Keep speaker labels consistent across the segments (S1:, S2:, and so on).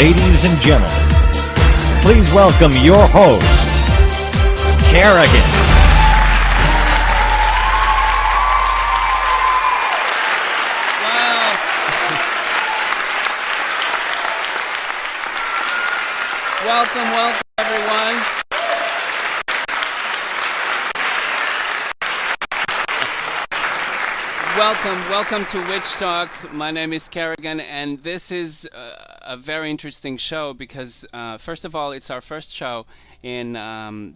S1: Ladies and gentlemen, please welcome your host, Karagan.
S2: Welcome, everyone. Welcome to Witch Talk. My name is Karagan, and this is a very interesting show because, first of all, it's our first show in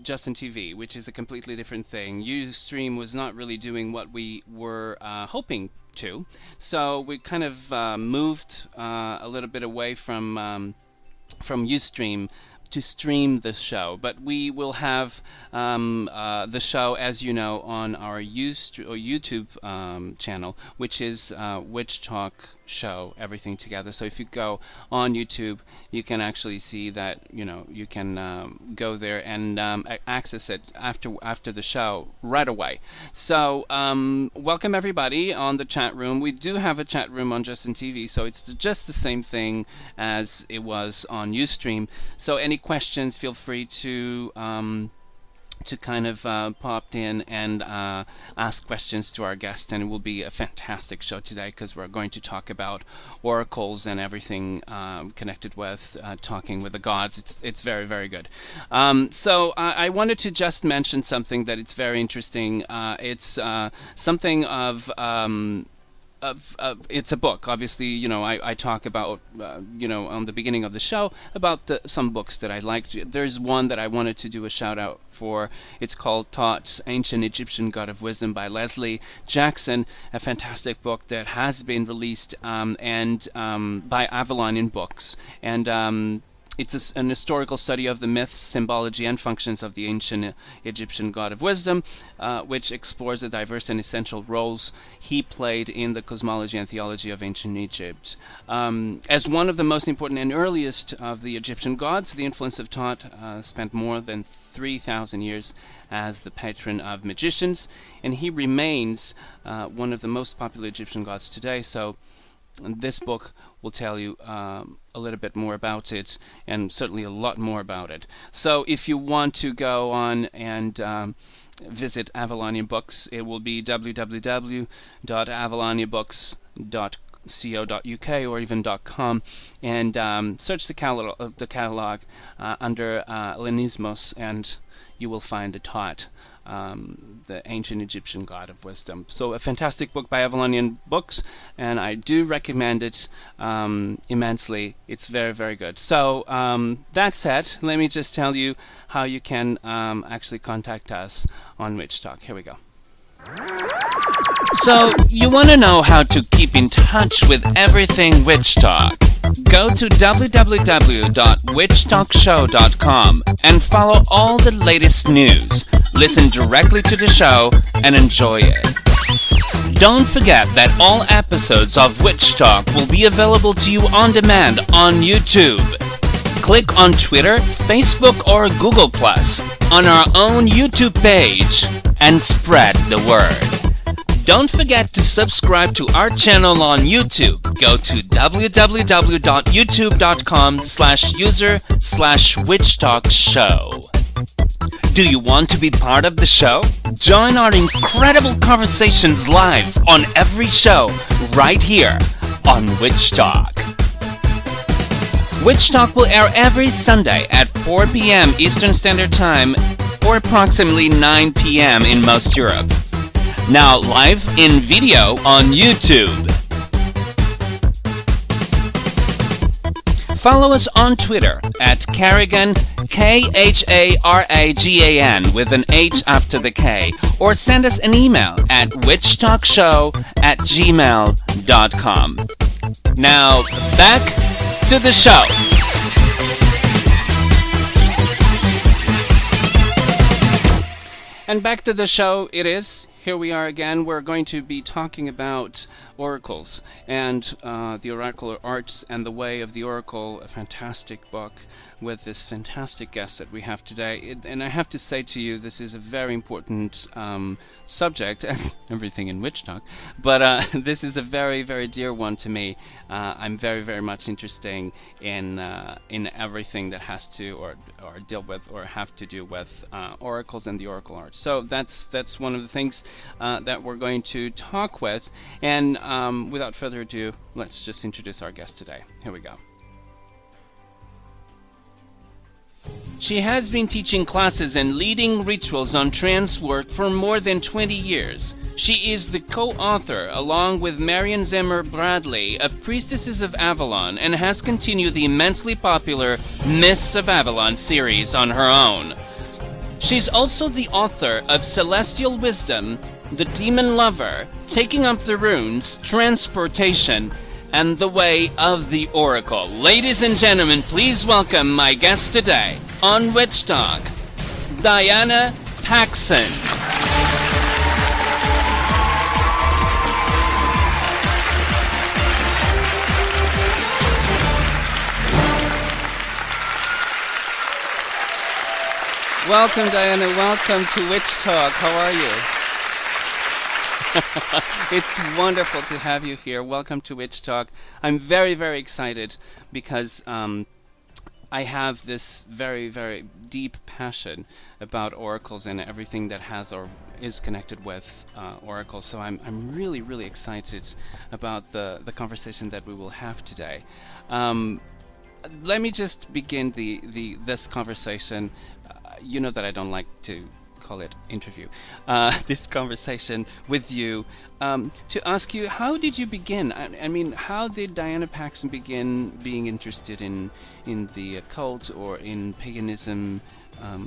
S2: Just in TV, which is a completely different thing. Ustream was not really doing what we were hoping to, so we kind of moved a little bit away from Ustream to stream the show, but we will have the show, as you know, on our YouTube channel, which is Witch Talk Show, everything together. So if you go on YouTube, you can actually see that, you know, you can go there and access it after the show right away. So welcome everybody on the chat room. We do have a chat room on Just in TV, so it's just the same thing as it was on Ustream. So any questions, feel free to kind of pop in and ask questions to our guest, and it will be a fantastic show today because we're going to talk about oracles and everything connected with talking with the gods. It's very, very good. So I wanted to just mention something that it's very interesting. It's something of it's a book. Obviously, you know, I talk about, you know, on the beginning of the show about some books that I liked. There's one that I wanted to do a shout out for. It's called Thoth, Ancient Egyptian God of Wisdom by Leslie Jackson, a fantastic book that has been released and by Avalon in Books. And it's an historical study of the myths, symbology, and functions of the ancient Egyptian god of wisdom, which explores the diverse and essential roles he played in the cosmology and theology of ancient Egypt. As one of the most important and earliest of the Egyptian gods, the influence of Thoth spent more than 3,000 years as the patron of magicians, and he remains one of the most popular Egyptian gods today. So this book will tell you a little bit more about it, and certainly a lot more about it. So if you want to go on and visit Avalonian Books, it will be www.avaloniabooks.co.uk or even .com, and search the catalog under Lenismos, and you will find the Thoth, the ancient Egyptian god of wisdom. So a fantastic book by Avalonian Books, and I do recommend it immensely. It's very, very good. So that said, let me just tell you how you can actually contact us on Witch Talk. Here we go. So, you want to know how to keep in touch with everything Witch Talk? Go to www.witchtalkshow.com and follow all the latest news. Listen directly to the show and enjoy it. Don't forget that all episodes of Witch Talk will be available to you on demand on YouTube. Click on Twitter, Facebook, or Google Plus on our own YouTube page and spread the word. Don't forget to subscribe to our channel on YouTube. Go to www.youtube.com/user/witchtalkshow. Do you want to be part of the show? Join our incredible conversations live on every show right here on Witch Talk. Witch Talk will air every Sunday at 4 p.m. Eastern Standard Time, or approximately 9 p.m. in most Europe. Now live in video on YouTube. Follow us on Twitter at Karagan, Kharagan, with an H after the K, or send us an email at witchtalkshow@gmail.com. Now, back to the show. And back to the show it is. here we are again. We're going to be talking about oracles and the oracular arts and the way of the oracle, a fantastic book with this fantastic guest that we have today. And I have to say to you, this is a very important subject, as everything in Witch Talk, but this is a very, very dear one to me. I'm very, very much interested in everything that has to or deal with or have to do with oracles and the oracle arts. So that's one of the things that we're going to talk with. And without further ado, let's just introduce our guest today. Here we go. She has been teaching classes and leading rituals on trance work for more than 20 years. She is the co-author, along with Marion Zimmer Bradley, of Priestesses of Avalon, and has continued the immensely popular Mists of Avalon series on her own. She's also the author of Celestial Wisdom, The Demon Lover, Taking Up the Runes, Transportation, and the Way of the Oracle. Ladies and gentlemen, please welcome my guest today on Witch Talk, Diana Paxson. Welcome, Diana. Welcome to Witch Talk. How are you? It's wonderful to have you here. Welcome to Witch Talk. I'm very, very excited because I have this very, very deep passion about oracles and everything that has or is connected with oracles. So I'm really, really excited about the conversation that we will have today. Let me just begin this conversation. You know that I don't like to call it interview, this conversation with you, to ask you, how did you begin? I mean, how did Diana Paxson begin being interested in the occult or in paganism?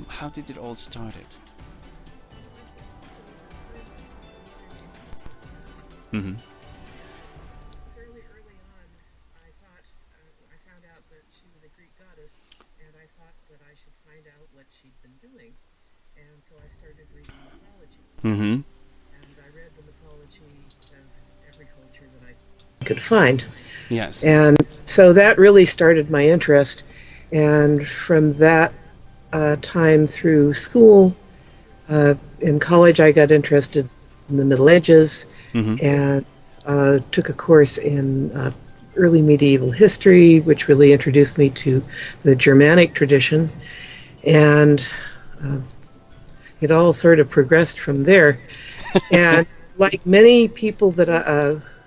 S2: How did it all started? Mm-hmm.
S3: Fairly early on, I thought, I found out that she was a Greek goddess, and I thought that I should find out what she'd been doing. And so I started reading mythology.
S2: Mm-hmm.
S3: And I read the mythology of every culture that I could find.
S2: Yes.
S3: And so that really started my interest. And from that time through school, in college I got interested in the Middle Ages, mm-hmm. and took a course in early medieval history, which really introduced me to the Germanic tradition. And it all sort of progressed from there. And like many people that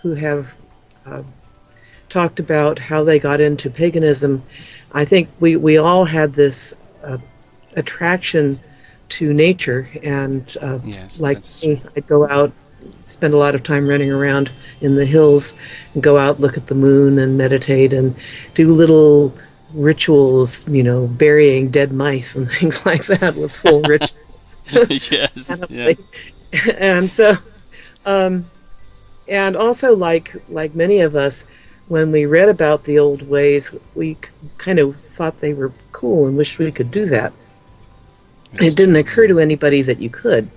S3: who have talked about how they got into paganism, I think we all had this attraction to nature. And
S2: yes,
S3: like me, I'd go out, spend a lot of time running around in the hills, and go out, look at the moon and meditate and do little rituals, burying dead mice and things like that with full rituals.
S2: Yes. Yeah.
S3: And so, and also like many of us, when we read about the old ways, we kind of thought they were cool and wished we could do that. It didn't occur to anybody that you could.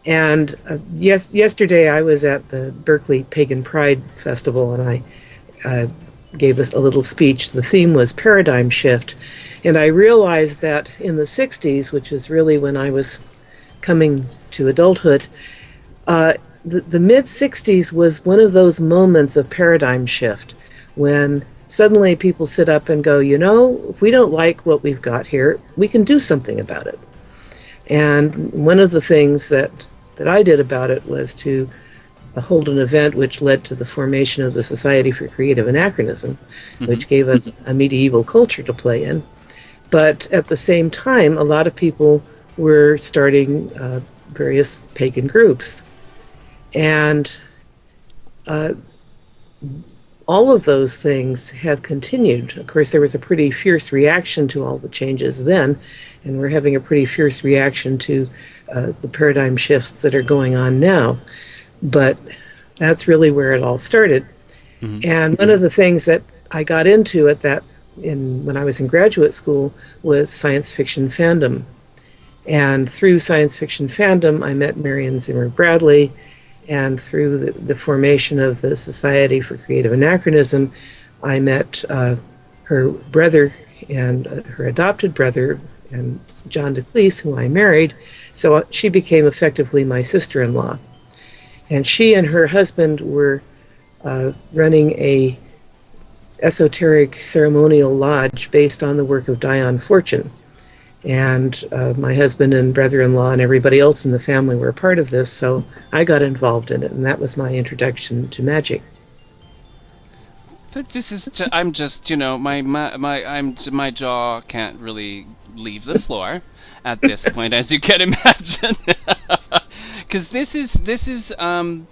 S3: And yesterday I was at the Berkeley Pagan Pride Festival, and I gave us a little speech. The theme was paradigm shift. And I realized that in the 60s, which is really when I was coming to adulthood, the mid-60s was one of those moments of paradigm shift when suddenly people sit up and go, if we don't like what we've got here, we can do something about it. And one of the things that I did about it was to hold an event which led to the formation of the Society for Creative Anachronism, mm-hmm. which gave us a medieval culture to play in. But at the same time, a lot of people were starting various pagan groups. And all of those things have continued. Of course, there was a pretty fierce reaction to all the changes then, and we're having a pretty fierce reaction to the paradigm shifts that are going on now. But that's really where it all started. Mm-hmm. And one of the things that I got into when I was in graduate school was science fiction fandom. And through science fiction fandom, I met Marion Zimmer Bradley, and through the formation of the Society for Creative Anachronism, I met her brother and her adopted brother, and John DeCleese, who I married. So she became effectively my sister-in-law. And she and her husband were running a esoteric ceremonial lodge based on the work of Dion Fortune. And my husband and brother-in-law and everybody else in the family were a part of this, so I got involved in it, and that was my introduction to magic.
S2: But this is I'm just, my jaw can't really leave the floor at this point, as you can imagine, because this is one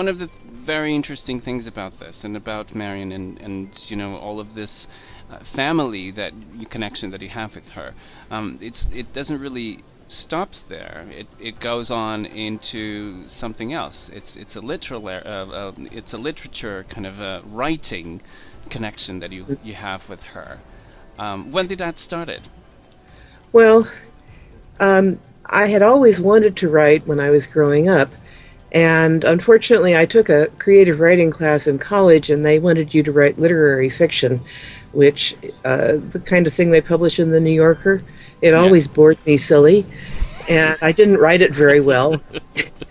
S2: of the very interesting things about this and about Marion and all of this family connection that you have with her. It doesn't really stop there. It goes on into something else. It's a literature kind of a writing connection that you have with her. When did that started?
S3: Well, I had always wanted to write when I was growing up, and unfortunately I took a creative writing class in college, and they wanted you to write literary fiction, which the kind of thing they publish in the New Yorker. It always bored me silly, and I didn't write it very well.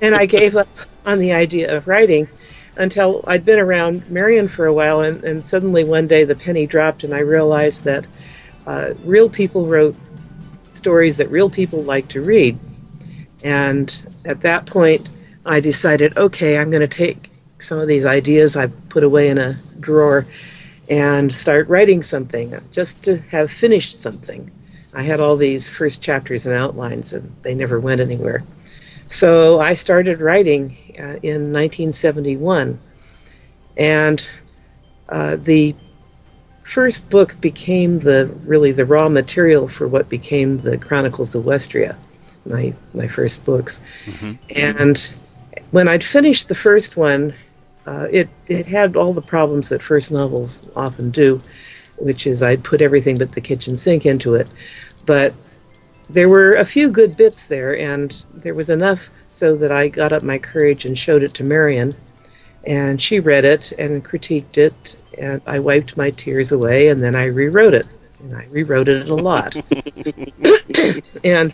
S3: And I gave up on the idea of writing until I'd been around Marion for a while, and suddenly one day the penny dropped, and I realized that real people wrote stories that real people like to read. And at that point, I decided, okay, I'm going to take some of these ideas I put away in a drawer and start writing something, just to have finished something. I had all these first chapters and outlines, and they never went anywhere. So I started writing in 1971, and the first book became the raw material for what became the Chronicles of Westria, my first books. Mm-hmm. And when I'd finished the first one, it had all the problems that first novels often do, which is I'd put everything but the kitchen sink into it. But there were a few good bits there, and there was enough so that I got up my courage and showed it to Marion, and she read it and critiqued it, and I wiped my tears away, and then I rewrote it. And I rewrote it a lot. And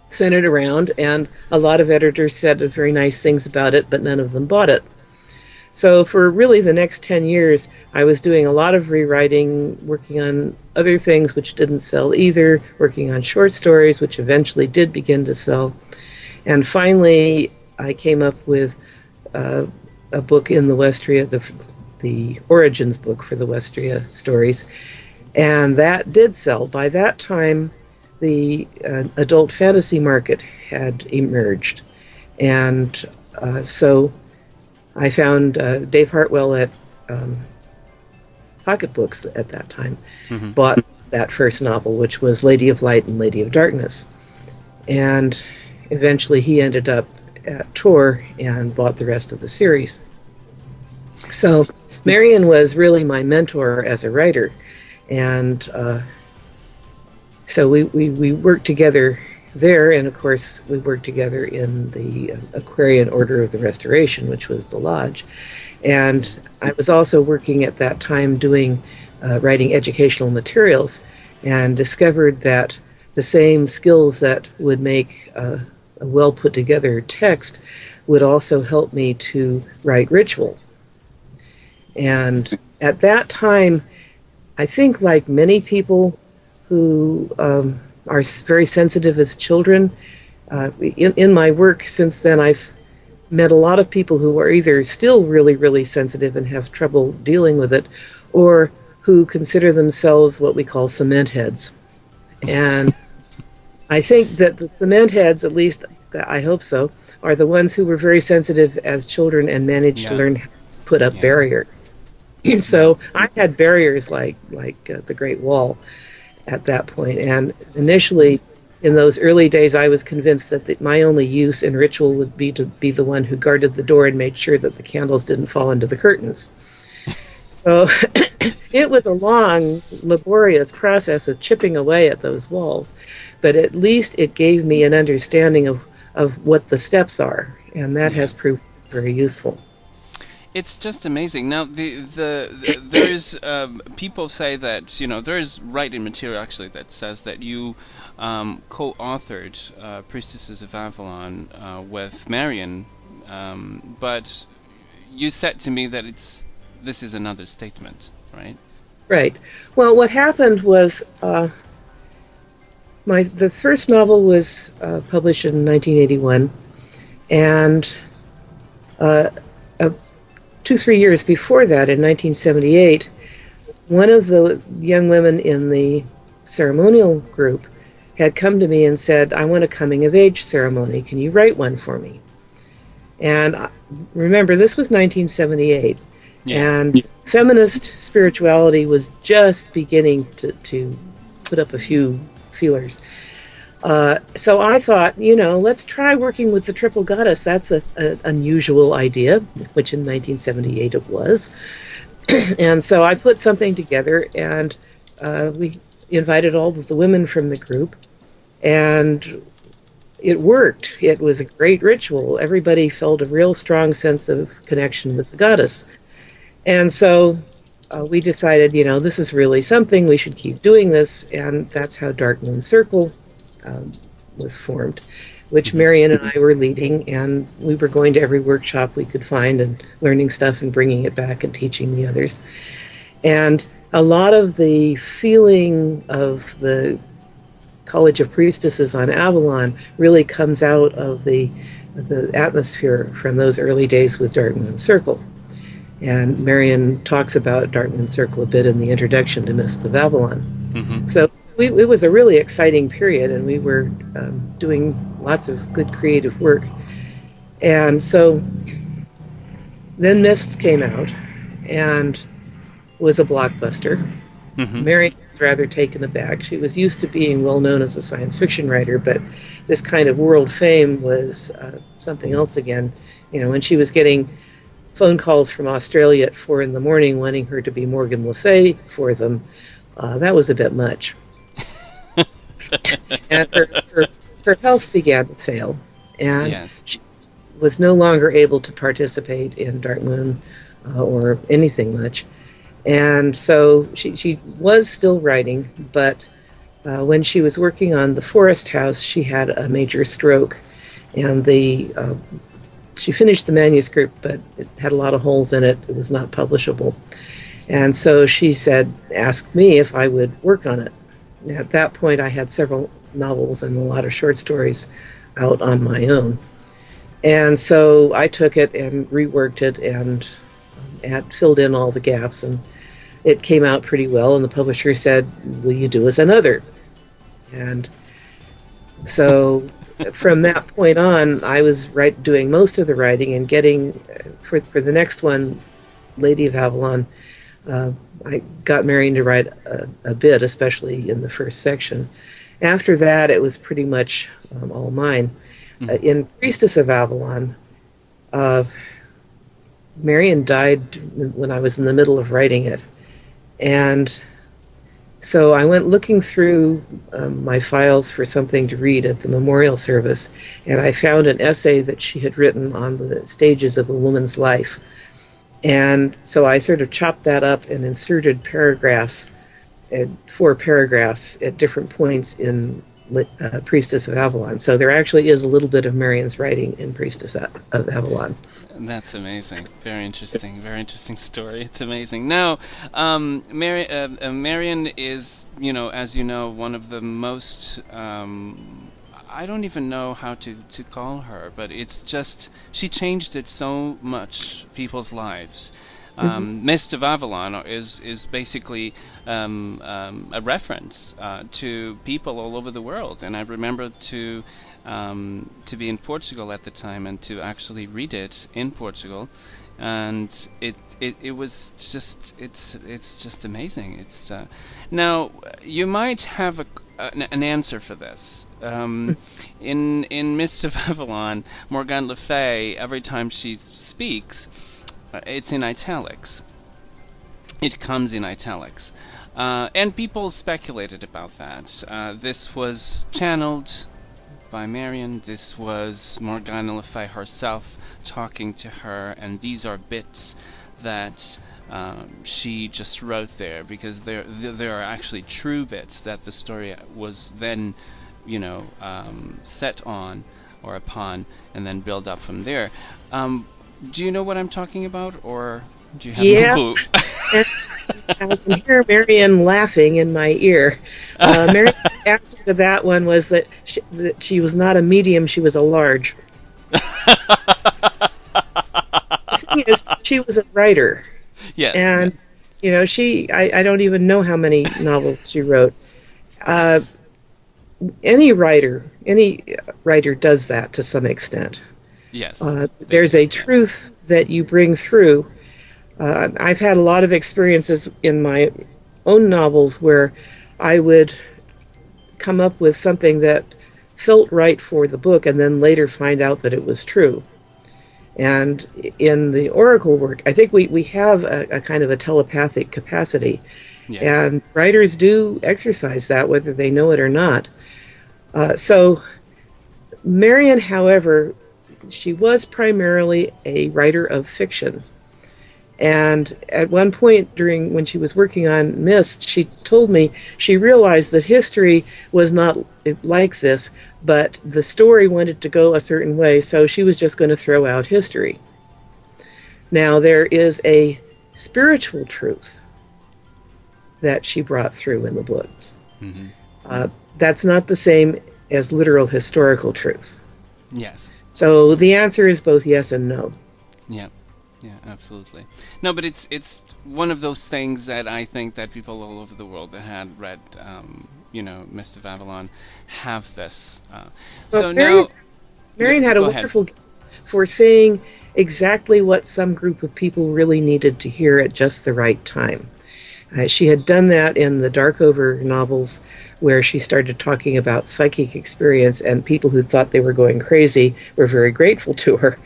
S3: sent it around, and a lot of editors said very nice things about it, but none of them bought it. So for really the next 10 years, I was doing a lot of rewriting, working on other things which didn't sell either, working on short stories, which eventually did begin to sell. And finally, I came up with a book in the Westria, the Origins book for the Westria stories, and that did sell. By that time, the adult fantasy market had emerged, and so I found Dave Hartwell at Pocket Books at that time, bought that first novel, which was Lady of Light and Lady of Darkness, and eventually he ended up at Tor and bought the rest of the series. So Marion was really my mentor as a writer, and so we worked together there, and of course we worked together in the Aquarian Order of the Restoration, which was the lodge. And I was also working at that time doing writing educational materials, and discovered that the same skills that would make a well put together text would also help me to write ritual. And at that time, I think, like many people who are very sensitive as children, in my work since then, I've met a lot of people who are either still really, really sensitive and have trouble dealing with it, or who consider themselves what we call cement heads. And I think that the cement heads, at least I hope so, are the ones who were very sensitive as children and managed to learn how to put up barriers. So I had barriers like the Great Wall at that point. And initially, in those early days, I was convinced that my only use in ritual would be to be the one who guarded the door and made sure that the candles didn't fall into the curtains. So It was a long, laborious process of chipping away at those walls, but at least it gave me an understanding of what the steps are, and that has proved very useful.
S2: It's just amazing. Now, there's people say that there is writing material actually that says that you co-authored Priestesses of Avalon with Marion, but you said to me that this is another statement, right?
S3: Right. Well, what happened was the first novel was published in 1981, and 2-3 years before that, in 1978, one of the young women in the ceremonial group had come to me and said, "I want a coming-of-age ceremony. Can you write one for me?" And remember, this was 1978, and feminist spirituality was just beginning to put up a few feelers. So I thought, let's try working with the triple goddess. That's an unusual idea, which in 1978 it was. And so I put something together, and we invited all of the women from the group, and it worked. It was a great ritual. Everybody felt a real strong sense of connection with the goddess. And so we decided, this is really something. We should keep doing this, and that's how Dark Moon Circle was formed, which Marion and I were leading, and we were going to every workshop we could find and learning stuff and bringing it back and teaching the others. And a lot of the feeling of the College of Priestesses on Avalon really comes out of the atmosphere from those early days with Dark Moon Circle. And Marion talks about Dark Moon Circle a bit in the introduction to Mists of Avalon. Mm-hmm. So it was a really exciting period, and we were doing lots of good creative work. And so then Mists came out and was a blockbuster. Mm-hmm. Marion was rather taken aback. She was used to being well known as a science fiction writer, but this kind of world fame was something else again. When she was getting phone calls from Australia at 4 a.m. wanting her to be Morgan Le Fay for them, that was a bit much. And her health began to fail, and she was no longer able to participate in Dark Moon or anything much. And so she was still writing, but when she was working on The Forest House, she had a major stroke, and she finished the manuscript, but it had a lot of holes in it. It was not publishable. And so she asked me if I would work on it. And at that point, I had several novels and a lot of short stories out on my own. And so I took it and reworked it and filled in all the gaps, and it came out pretty well. And the publisher said, "Will you do us another?" And so from that point on, I was doing most of the writing and getting, for the next one, Lady of Avalon, I got Marion to write a bit, especially in the first section. After that, it was pretty much all mine. Mm-hmm. In Priestess of Avalon, Marion died when I was in the middle of writing it. And so I went looking through my files for something to read at the memorial service, and I found an essay that she had written on the stages of a woman's life. And so I sort of chopped that up and inserted 4 paragraphs at different points in Priestess of Avalon. So there actually is a little bit of Marion's writing in Priestess of Avalon.
S2: That's amazing. Very interesting story. It's amazing. Now, Marion is, as you know, one of the most, I don't even know how to call her, but it's just, she changed it so much, people's lives. Mists of Avalon is basically a reference to people all over the world, and I remember to be in Portugal at the time and to actually read it in Portugal, and it was just it's just amazing. It's now you might have an answer for this. In Mists of Avalon, Morgane Le Fay, every time she speaks, it's in italics. it comes in italics. And people speculated about that. This was channeled by Marion. This was Morgana Le Fay herself talking to her, and these are bits that she just wrote there, because there are actually true bits that the story was then, set on or upon, and then build up from there. Do you know what I'm talking about, or do you have no clue?
S3: I can hear Marion laughing in my ear. Marion's answer to that one was that she was not a medium, she was a large. The thing is, she was a writer.
S2: Yes.
S3: And, I don't even know how many novels she wrote. Any writer does that to some extent.
S2: Yes.
S3: There's a truth that you bring through. I've had a lot of experiences in my own novels where I would come up with something that felt right for the book and then later find out that it was true. And in the Oracle work, I think we have a kind of a telepathic capacity. Yeah. And writers do exercise that, whether they know it or not. So Marion, however, she was primarily a writer of fiction. And at one point when she was working on Mist, she told me she realized that history was not like this, but the story wanted to go a certain way, so she was just going to throw out history. Now, there is a spiritual truth that she brought through in the books. Mm-hmm. That's not the same as literal historical truth.
S2: Yes.
S3: So the answer is both yes and no.
S2: Yeah. Yeah, absolutely. No, but it's one of those things that I think that people all over the world that had read, Mists of Avalon have this. So
S3: Marion had a wonderful gift for saying exactly what some group of people really needed to hear at just the right time. She had done that in the Darkover novels, where she started talking about psychic experience, and people who thought they were going crazy were very grateful to her.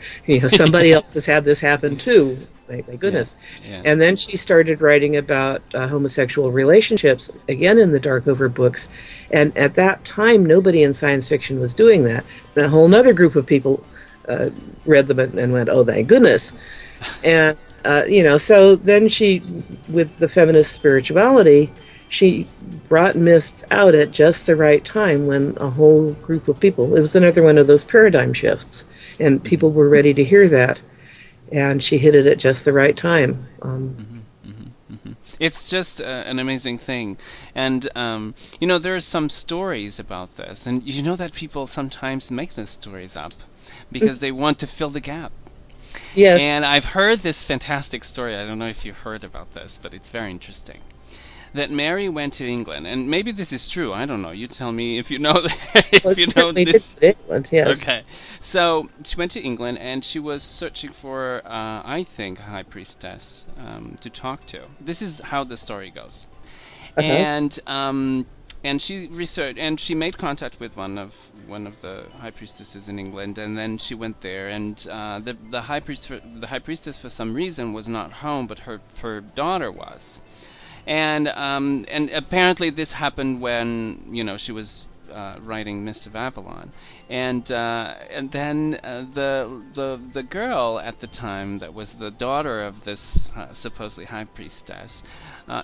S3: Somebody else has had this happen too. Thank goodness. Yeah. And then she started writing about homosexual relationships, again in the Darkover books. And at that time, nobody in science fiction was doing that. And a whole other group of people read them and went, oh, thank goodness. And so then she, with the feminist spirituality, she brought Mists out at just the right time when a whole group of people, it was another one of those paradigm shifts, and people were ready to hear that, and she hit it at just the right time.
S2: It's just an amazing thing. And, there are some stories about this, and you know that people sometimes make these stories up because they want to fill the gap.
S3: Yes.
S2: And I've heard this fantastic story. I don't know if you heard about this, but it's very interesting. That Mary went to England, and maybe this is true. I don't know. You tell me if you know if you know this.
S3: England, yes.
S2: Okay. So she went to England, and she was searching for, I think, a high priestess to talk to. This is how the story goes. And she researched, and she made contact with one of the high priestesses in England, and then she went there, and the high priestess for some reason was not home, but her daughter was, and apparently this happened when she was writing Mists of Avalon, and then the girl at the time that was the daughter of this supposedly high priestess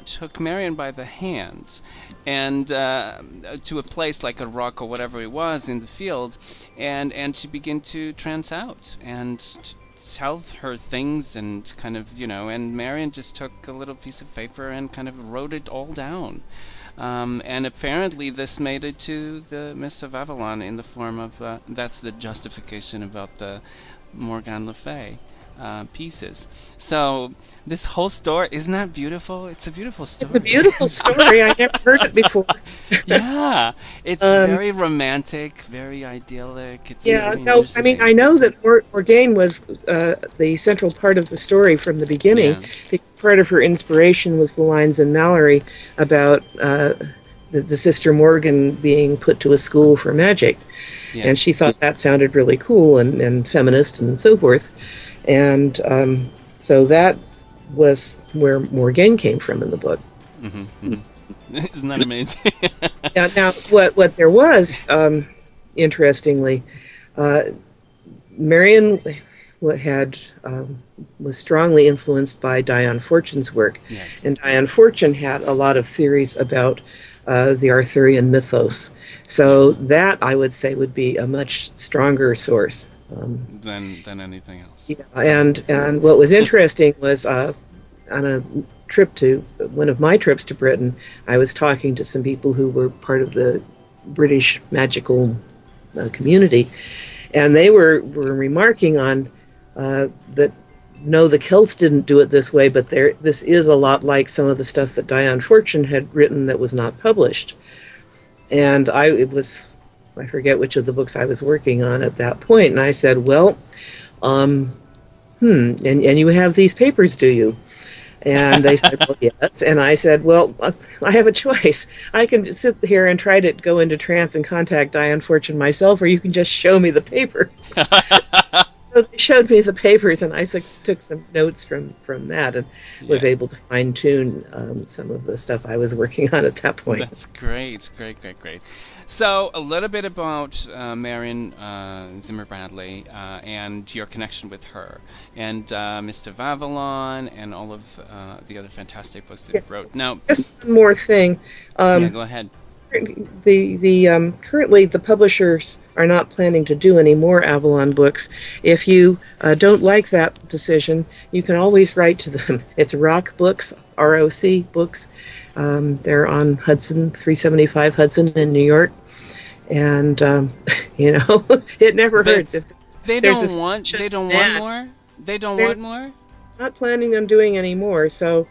S2: took Marion by the hand and to a place like a rock or whatever it was in the field, and she began to trance out and tell her things and kind of and Marion just took a little piece of paper and kind of wrote it all down. And apparently this made it to the Mists of Avalon in the form of, that's the justification about the Morgana Le Fay pieces. So this whole story, isn't that beautiful? It's a beautiful story.
S3: It's a beautiful story. I never heard it before.
S2: Yeah, it's very romantic, very idyllic. It's
S3: I mean, I know that Morgane was the central part of the story from the beginning, because part of her inspiration was the lines in Mallory about the sister Morgan being put to a school for magic. Yeah. And she thought that sounded really cool and feminist and so forth. And so that was where Morgaine came from in the book.
S2: Isn't that amazing?
S3: Now, what there was, interestingly, Marion was strongly influenced by Diane Fortune's work,
S2: Yes.
S3: and Diane Fortune had a lot of theories about the Arthurian mythos. So that, I would say, would be a much stronger source
S2: Than anything else.
S3: Yeah, and what was interesting was on a trip to one of my trips to Britain, I was talking to some people who were part of the British magical community, and they were remarking on that no, the Celts didn't do it this way, but this is a lot like some of the stuff that Diane Fortune had written that was not published. And I forget which of the books I was working on at that point, and I said, well, and you have these papers, do you? And they said, well, yes. And I said, well, I have a choice. I can sit here and try to go into trance and contact Diane Fortune myself, or you can just show me the papers. So they showed me the papers, and I took some notes from that and was able to fine-tune some of the stuff I was working on at that point.
S2: That's great. So a little bit about Marion Zimmer Bradley and your connection with her, and Mists of Avalon, and all of the other fantastic books that you wrote. Now,
S3: just one more thing.
S2: Go ahead.
S3: Currently the publishers are not planning to do any more Avalon books. If you don't like that decision, you can always write to them. It's Rock Books, ROC Books. They're on Hudson, 375 Hudson in New York. And it never hurts if
S2: they don't want more. They don't want more.
S3: Not planning on doing any more. So.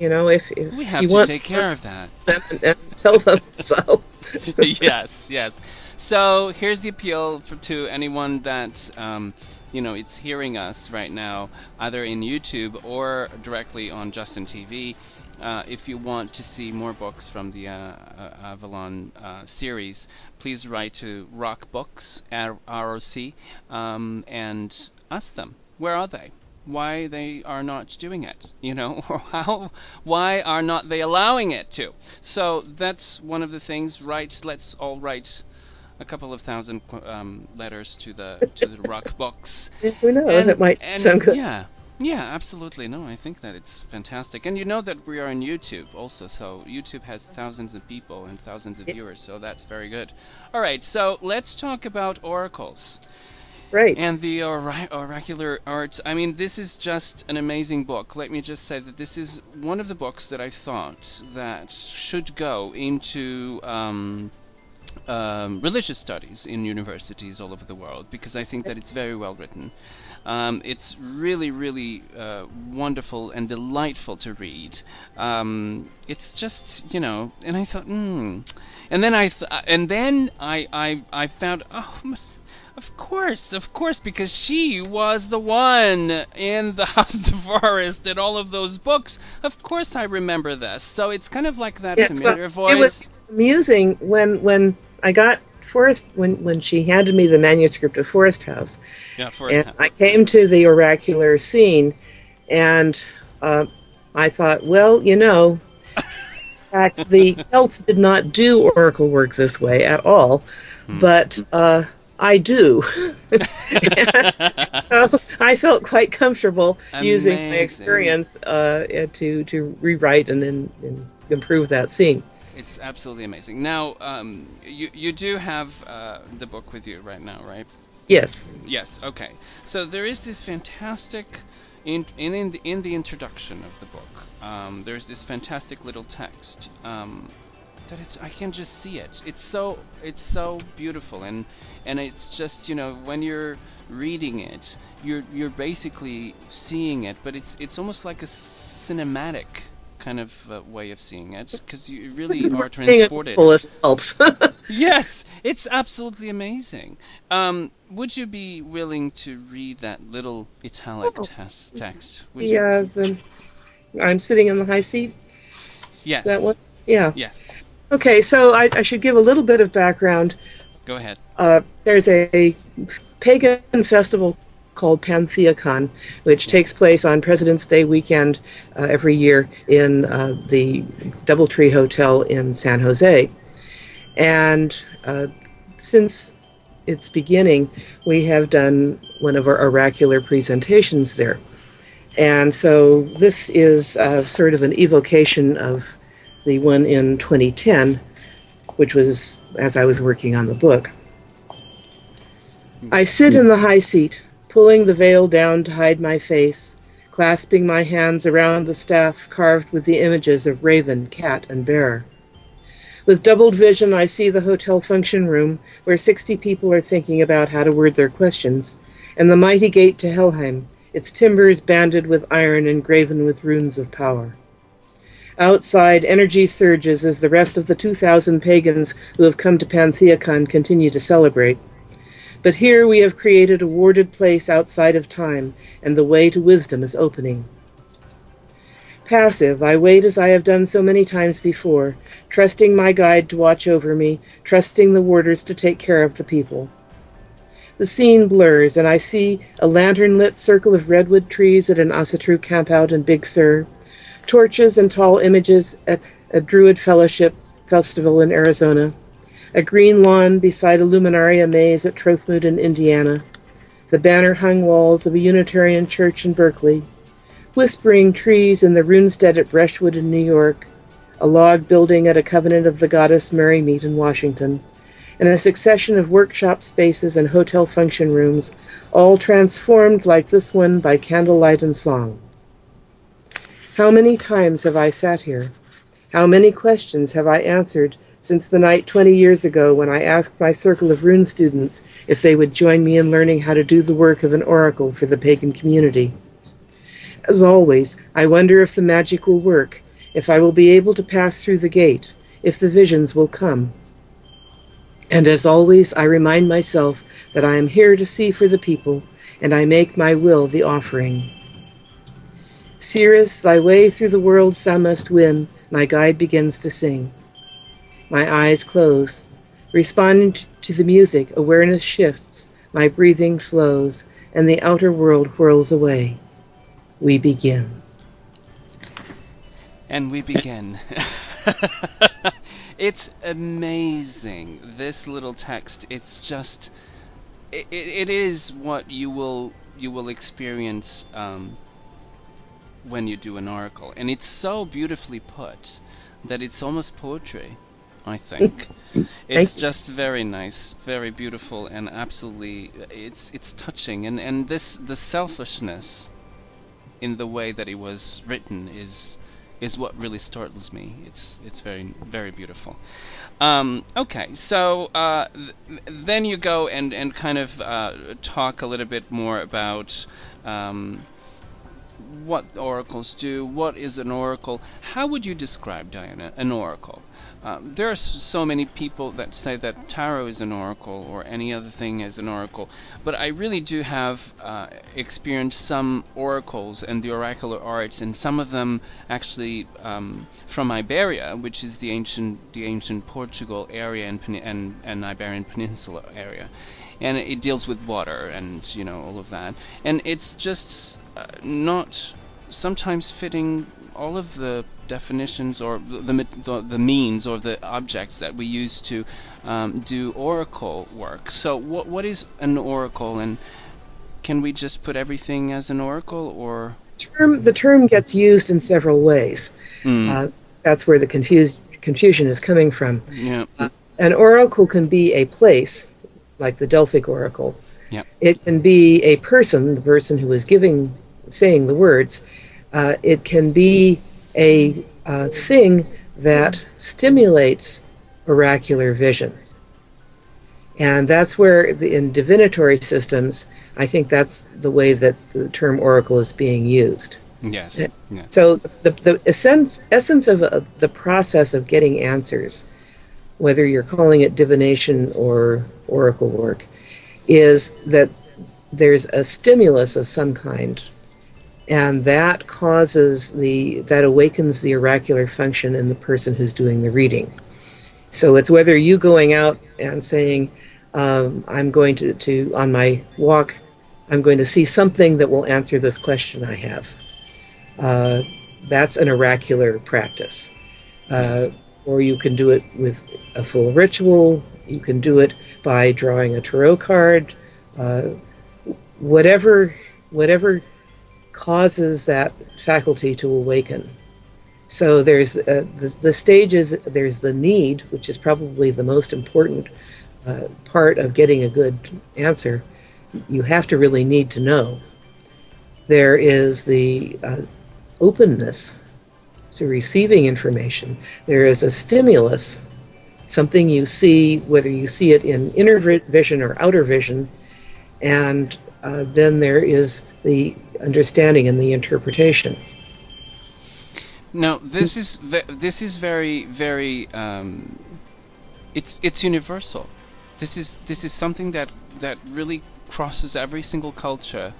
S3: If
S2: we have
S3: you
S2: to
S3: want
S2: take care of that,
S3: and tell them so.
S2: yes. So here's the appeal to anyone that it's hearing us right now, either in YouTube or directly on Justin TV. If you want to see more books from the Avalon series, please write to Rock Books at ROC and ask them, where are they? Why they are not doing it, or why are not they allowing it to? So that's one of the things. Let's all write a couple of thousand letters to the Rock Books.
S3: Who knows? It might sound good.
S2: Yeah, absolutely. No, I think that it's fantastic. And you know that we are on YouTube also, so YouTube has thousands of people and thousands of viewers, so that's very good. All right, so let's talk about oracles.
S3: Right.
S2: And the oracular arts. I mean, this is just an amazing book. Let me just say that this is one of the books that I thought that should go into religious studies in universities all over the world, because I think that it's very well written. It's really, really wonderful and delightful to read. It's just, and I thought, and then I found, Of course, because she was the one in the House of the Forest and all of those books. Of course I remember this. So it's kind of like that familiar voice.
S3: It was amusing when I got Forest, when she handed me the manuscript of Forest House.
S2: Yeah, Forest House.
S3: I came to the oracular scene, and I thought, well, in fact, the Celts did not do oracle work this way at all, but... I do. So I felt quite comfortable using my experience to rewrite and improve that scene.
S2: It's absolutely amazing. Now, you do have the book with you right now, right?
S3: Yes.
S2: Yes. Okay. So there is this fantastic in the introduction of the book. There's this fantastic little text. I can just see it. It's so beautiful, and it's just when you're reading it, you're basically seeing it, but it's almost like a cinematic kind of way of seeing it, because you really are transported.
S3: Helps.
S2: Yes, it's absolutely amazing. Would you be willing to read that little italic text?
S3: Yeah, I'm sitting in the high seat.
S2: Yes.
S3: That one. Yeah.
S2: Yes.
S3: Okay, so I should give a little bit of background.
S2: Go ahead.
S3: There's a pagan festival called PantheaCon, which takes place on President's Day weekend every year in the DoubleTree Hotel in San Jose. And since its beginning, we have done one of our oracular presentations there. And so this is sort of an evocation of the one in 2010, which was as I was working on the book. I sit in the high seat, pulling the veil down to hide my face, clasping my hands around the staff carved with the images of raven, cat, and bear. With doubled vision, I see the hotel function room where 60 people are thinking about how to word their questions, and the mighty gate to Helheim, its timbers banded with iron and graven with runes of power. Outside, energy surges as the rest of the 2,000 pagans who have come to PantheaCon continue to celebrate. But here we have created a warded place outside of time, and the way to wisdom is opening. Passive, I wait as I have done so many times before, trusting my guide to watch over me, trusting the warders to take care of the people. The scene blurs, and I see a lantern-lit circle of redwood trees at an Asatru campout in Big Sur, torches and tall images at a Druid Fellowship festival in Arizona, a green lawn beside a Luminaria maze at Trothmood in Indiana, the banner-hung walls of a Unitarian church in Berkeley, whispering trees in the runestead at Brushwood in New York, a log building at a Covenant of the Goddess Merrymeet in Washington, and a succession of workshop spaces and hotel function rooms, all transformed like this one by candlelight and song. How many times have I sat here? How many questions have I answered since the night 20 years ago when I asked my circle of rune students if they would join me in learning how to do the work of an oracle for the pagan community? As always, I wonder if the magic will work, if I will be able to pass through the gate, if the visions will come. And as always, I remind myself that I am here to see for the people, and I make my will the offering. Seeress, thy way through the worlds thou must win, my guide begins to sing. My eyes close. Responding to the music, awareness shifts, my breathing slows, and the outer world whirls away. We begin.
S2: And we begin. It's amazing, this little text. It's just, it is what you will experience when you do an oracle. And it's so beautifully put that it's almost poetry, I think. It's just very nice, very beautiful, and absolutely, it's touching. And the selfishness in the way that it was written is what really startles me. It's very, very beautiful. Okay, so then you go and kind of talk a little bit more about what oracles do. What is an oracle? How would you describe, Diana, an oracle? There are so many people that say that tarot is an oracle or any other thing is an oracle, but I really do have experienced some oracles and the oracular arts, and some of them actually from Iberia, which is the ancient Portugal area and Iberian Peninsula area, and it deals with water and all of that, and it's just not sometimes fitting all of the definitions or the means or the objects that we use to do oracle work. So what is an oracle, and can we just put everything as an oracle, or?
S3: The term gets used in several ways. That's where the confusion is coming from.
S2: Yeah.
S3: An oracle can be a place, like the Delphic oracle.
S2: Yep.
S3: It can be a person, the person who is saying the words. It can be a thing that stimulates oracular vision. And that's where, in divinatory systems, I think that's the way that the term oracle is being used.
S2: Yes. Yeah.
S3: So the essence of the process of getting answers, whether you're calling it divination or oracle work, is that there's a stimulus of some kind, and that awakens the oracular function in the person who's doing the reading. So it's whether you going out and saying, I'm going to on my walk I'm going to see something that will answer this question I have. That's an oracular practice. Or you can do it with a full ritual. You can do it by drawing a tarot card. Whatever causes that faculty to awaken. So there's the stages. There's the need, which is probably the most important part of getting a good answer. You have to really need to know. There is the openness to receiving information. There is a stimulus, something you see, whether you see it in inner vision or outer vision, and then there is the understanding and the interpretation.
S2: Now, this is very, very. It's universal. This is something that really crosses every single culture,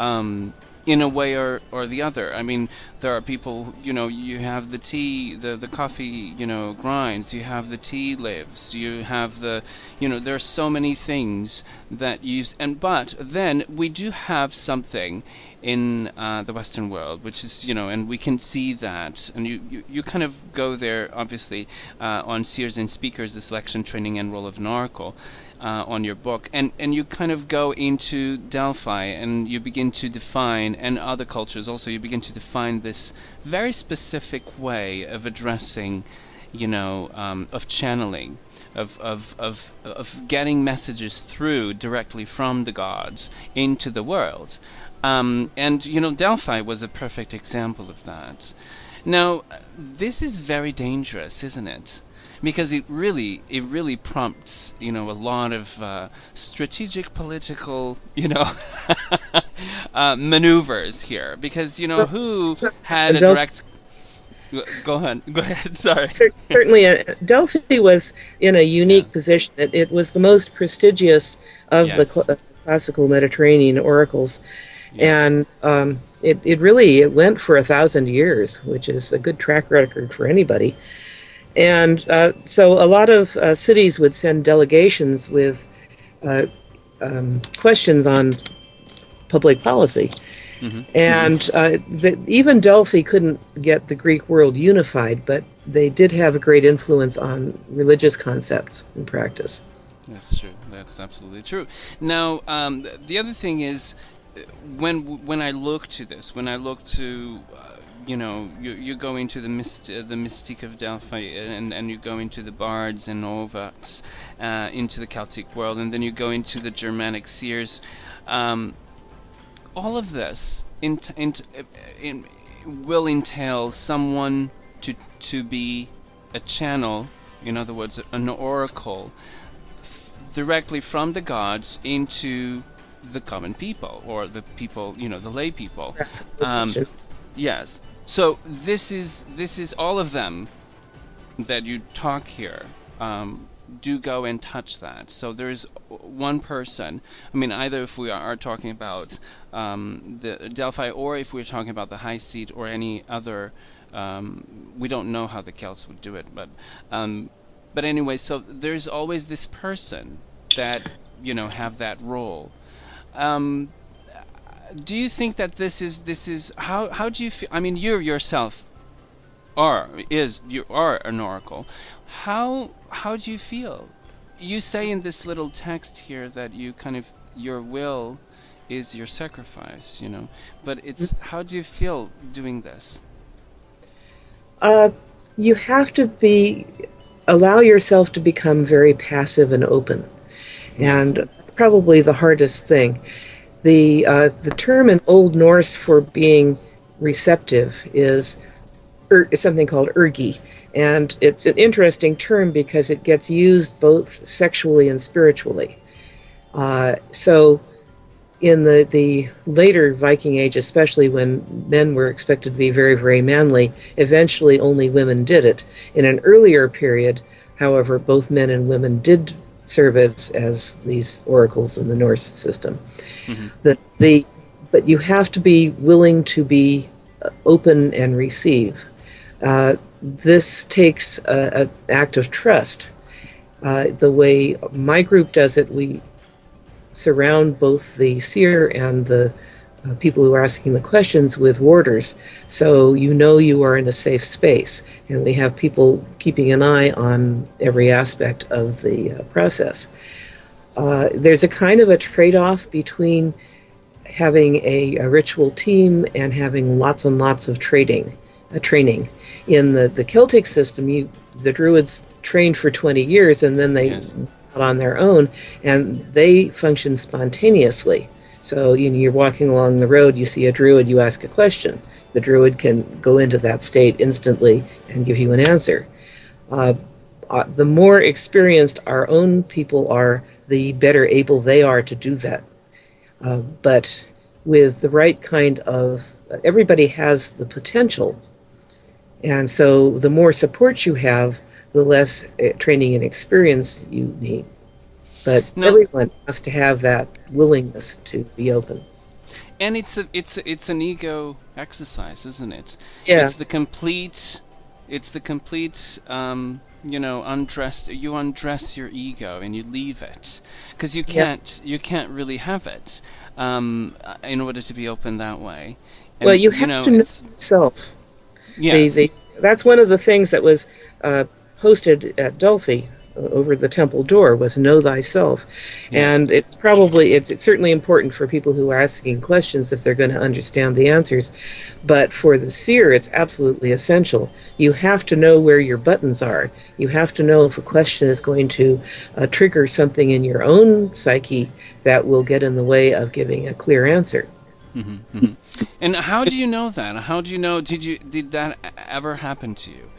S2: in a way or the other. I mean, there are people, you have the tea, the coffee, grinds, you have the tea lives, you have there are so many things that but then we do have something in the Western world, which is, and we can see that, and you kind of go there, obviously, on Seers and Speakers, the selection, training, and role of an oracle, on your book, and you kind of go into Delphi, and you begin to define, and other cultures also, you begin to define this very specific way of addressing, of channeling, of getting messages through directly from the gods into the world. And Delphi was a perfect example of that. Now, this is very dangerous, isn't it? Because it really prompts, a lot of strategic political, maneuvers here. Because, who had a direct... Go ahead, sorry.
S3: Certainly, Delphi was in a unique position. It was the most prestigious of the classical Mediterranean oracles. And it went for 1,000 years, which is a good track record for anybody. And so a lot of cities would send delegations with questions on public policy. Mm-hmm. And even Delphi couldn't get the Greek world unified, but they did have a great influence on religious concepts and practice.
S2: That's true. That's absolutely true. Now, the other thing is, when I look to this, when I look to, you go into the mystique of Delphi, and you go into the bards and Novaks, into the Celtic world, and then you go into the Germanic seers. All of this will entail someone to be a channel, in other words, an oracle, directly from the gods into the common people, or the people, the lay people. Yes. So this is all of them that you talk here. Do go and touch that. So there's one person. I mean, either if we are talking about the Delphi, or if we're talking about the high seat, or any other. We don't know how the Celts would do it, but anyway. So there's always this person that have that role. Do you think that this is how do you feel? I mean, you yourself are an oracle. How do you feel? You say in this little text here that you kind of, your will is your sacrifice, but it's, how do you feel doing this?
S3: You have to allow yourself to become very passive and open. And that's probably the hardest thing. The term in Old Norse for being receptive is something called ergi. And it's an interesting term because it gets used both sexually and spiritually. So in the later Viking Age, especially when men were expected to be very, very manly, eventually only women did it. In an earlier period, however, both men and women did serve as these oracles in the Norse system. Mm-hmm. But you have to be willing to be open and receive. This takes an act of trust. The way my group does it, we surround both the seer and the people who are asking the questions with warders, so you know you are in a safe space. And we have people keeping an eye on every aspect of the process. There's a kind of a trade-off between having a ritual team and having lots and lots of training. In the Celtic system, the Druids trained for 20 years and then they
S2: Yes.
S3: got on their own, and they function spontaneously. So you're walking along the road, you see a Druid, you ask a question. The Druid can go into that state instantly and give you an answer. The more experienced our own people are, the better able they are to do that. But with the right kind of, everybody has the potential. And so the more support you have, the less training and experience you need. But everyone has to have that willingness to be open.
S2: And it's an ego exercise, isn't it?
S3: Yeah.
S2: It's the complete undress. You undress your ego and you leave it, because you can't really have it in order to be open that way. And,
S3: well, you have to know yourself.
S2: Yes.
S3: That's one of the things that was posted at Delphi over the temple door, was know thyself.
S2: Yes.
S3: And it's certainly important for people who are asking questions if they're going to understand the answers. But for the seer, it's absolutely essential. You have to know where your buttons are. You have to know if a question is going to trigger something in your own psyche that will get in the way of giving a clear answer.
S2: Mm-hmm, mm-hmm. And how do you know that? How do you know? Did that ever happen to you?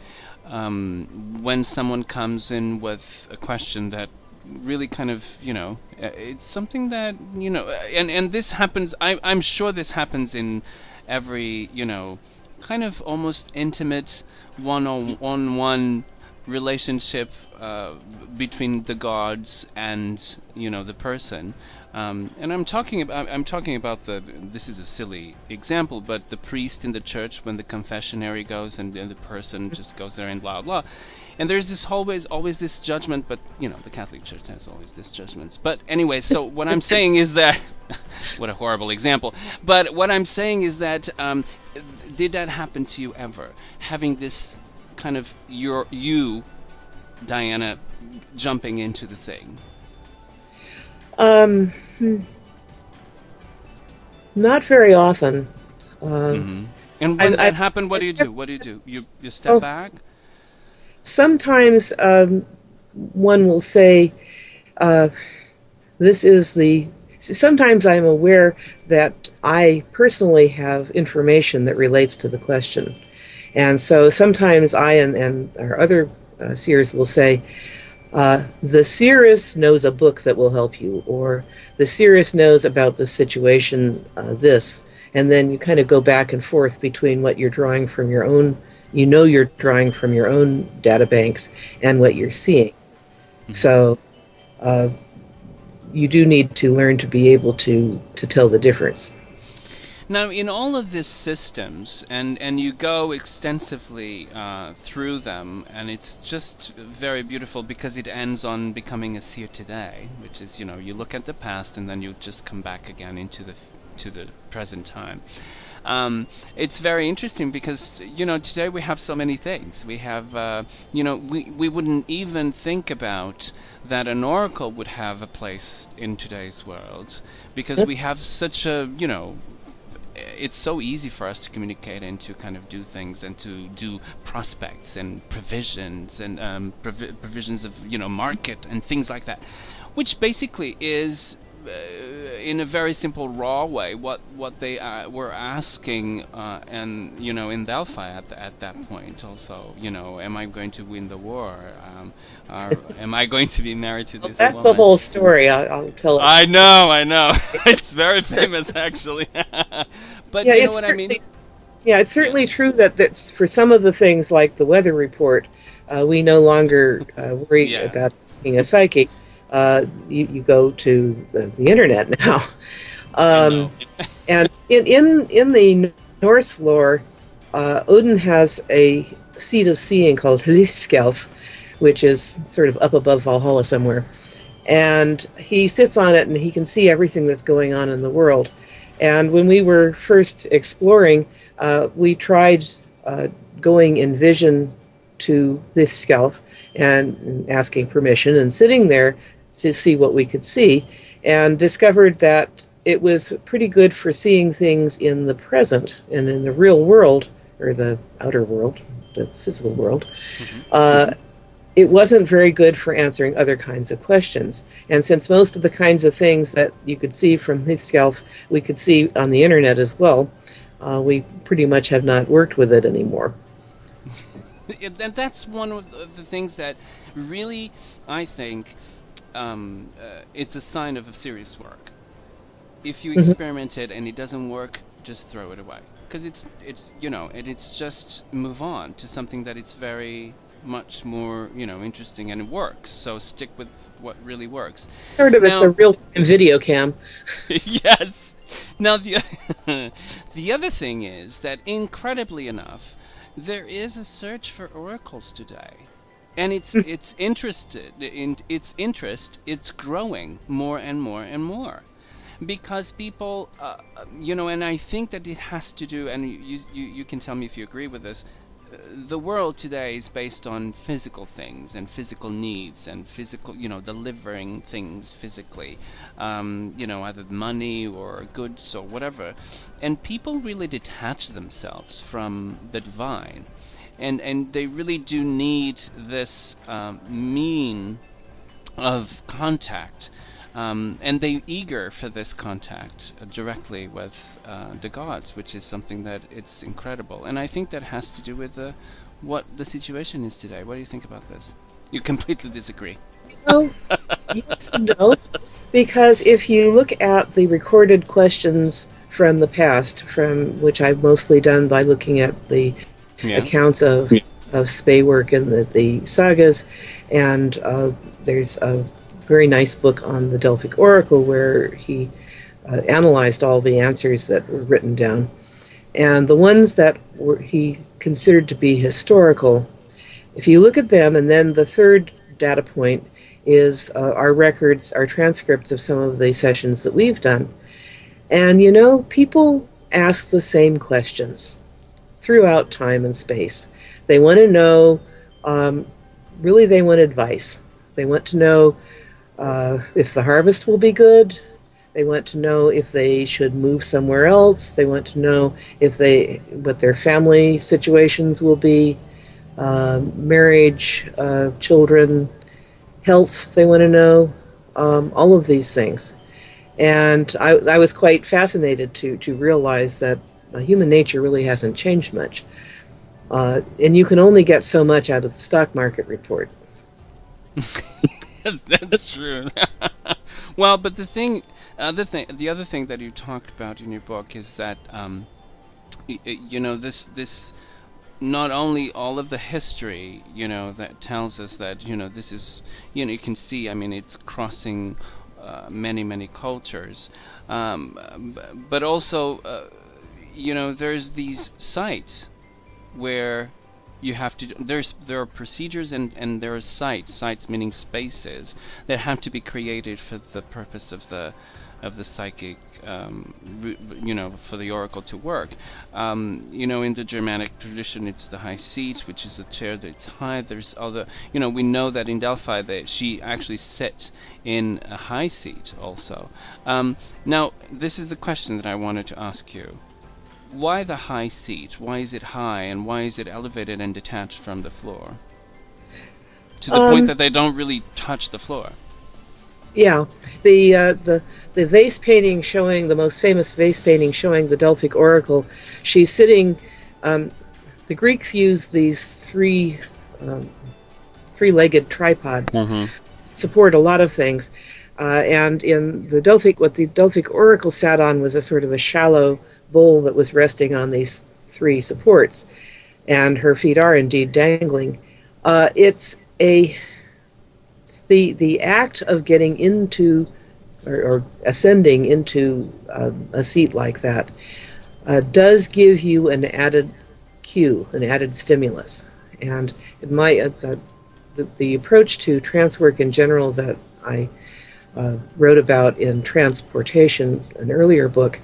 S2: When someone comes in with a question that really kind of, it's something that, and this happens, I'm sure this happens in every, kind of almost intimate one-on-one relationship between the gods and, the person. And I'm talking about this is a silly example, but the priest in the church, when the confessionary goes and the person just goes there and blah blah, and there's this always this judgment, but the Catholic Church has always this judgments. But anyway, so what I'm saying is that what a horrible example. But what I'm saying is that did that happen to you ever? Having this kind of you, Diana, jumping into the thing.
S3: Not very often.
S2: Mm-hmm. And when that happened, what do you do? What do you do? You step back?
S3: Sometimes one will say, sometimes I'm aware that I personally have information that relates to the question. And so sometimes I and our other seers will say, the seeress knows a book that will help you, or the seeress knows about the situation, this. And then you kind of go back and forth between what you're drawing from your own, you're drawing from your own data banks and what you're seeing. Mm-hmm. So you do need to learn to be able to tell the difference.
S2: Now, in all of these systems, and you go extensively through them, and it's just very beautiful because it ends on becoming a seer today, which is, you look at the past and then you just come back again into the present time. It's very interesting because, today we have so many things. We have, we wouldn't even think about that an oracle would have a place in today's world, because we have such a, it's so easy for us to communicate and to kind of do things and to do prospects and provisions and provisions of market and things like that, which basically is in a very simple raw way what they were asking and in Delphi at that point also, am I going to win the war, or am I going to be married to this
S3: that's
S2: woman?
S3: a whole story. I'll tell it.
S2: I know it's very famous actually. But
S3: yeah,
S2: you know what I mean?
S3: Yeah, it's certainly true that's for some of the things like the weather report, we no longer worry about asking a psychic. You go to the internet now. And in the Norse lore, Odin has a seat of seeing called Hliskjalf, which is sort of up above Valhalla somewhere. And he sits on it and he can see everything that's going on in the world. And when we were first exploring, we tried going in vision to this shelf and asking permission and sitting there to see what we could see, and discovered that it was pretty good for seeing things in the present and in the real world, or the outer world, the physical world. It wasn't very good for answering other kinds of questions. And since most of the kinds of things that you could see from his shelf, we could see on the internet as well, we pretty much have not worked with it anymore.
S2: And that's one of the things that really, I think, it's a sign of a serious work. If you experiment it and it doesn't work, just throw it away. Because it's just move on to something that it's very much more, interesting, and it works. So stick with what really works.
S3: Sort of, now, it's a real-time video cam.
S2: Yes. Now, the other thing is that, incredibly enough, there is a search for oracles today. And its interest, it's growing more and more and more. Because people, and I think that it has to do, and you can tell me if you agree with this, the world today is based on physical things and physical needs and physical, delivering things physically, either money or goods or whatever. And people really detach themselves from the divine. And they really do need this mean of contact. And they're eager for this contact directly with the gods, which is something that it's incredible. And I think that has to do with what the situation is today. What do you think about this? You completely disagree.
S3: Oh, yes and no. Because if you look at the recorded questions from the past, from which I've mostly done by looking at the accounts of Spey work and the sagas, and there's a very nice book on the Delphic Oracle where he analyzed all the answers that were written down. And the ones that he considered to be historical, if you look at them, and then the third data point is our records, our transcripts of some of the sessions that we've done. And, people ask the same questions throughout time and space. They want to know, really they want advice. They want to know if the harvest will be good. They want to know if they should move somewhere else. They want to know what their family situations will be, marriage, children, health. They want to know all of these things. And I was quite fascinated to realize that human nature really hasn't changed much. And you can only get so much out of the stock market report.
S2: That's true. Well, but the other thing that you talked about in your book is that this not only all of the history that tells us that this is you can see, I mean, it's crossing many cultures, but also there's these sites where you have to. There are procedures and there are sites meaning spaces that have to be created for the purpose of the psychic, for the oracle to work. In the Germanic tradition, it's the high seat, which is a chair that's high. There's other, we know that in Delphi she actually sat in a high seat also. Now, this is the question that I wanted to ask you. Why the high seat? Why is it high, and why is it elevated and detached from the floor? To the point that they don't really touch the floor.
S3: Yeah, the vase painting showing, the most famous vase painting showing the Delphic Oracle, she's sitting, the Greeks used these three-legged tripods to support a lot of things. And in the Delphic, what the Delphic Oracle sat on was a sort of a shallow bowl that was resting on these three supports, and her feet are indeed dangling. It's the act of getting into or ascending into a seat like that does give you an added cue, an added stimulus. And the approach to trance work in general that I wrote about in Transportation, an earlier book,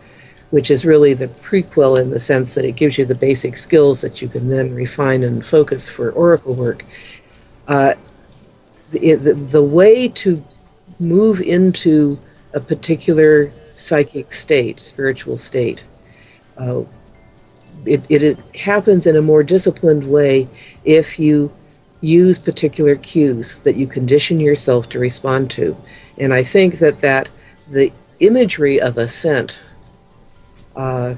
S3: which is really the prequel in the sense that it gives you the basic skills that you can then refine and focus for oracle work. The way to move into a particular psychic state, spiritual state, it happens in a more disciplined way if you use particular cues that you condition yourself to respond to. And I think that the imagery of ascent we're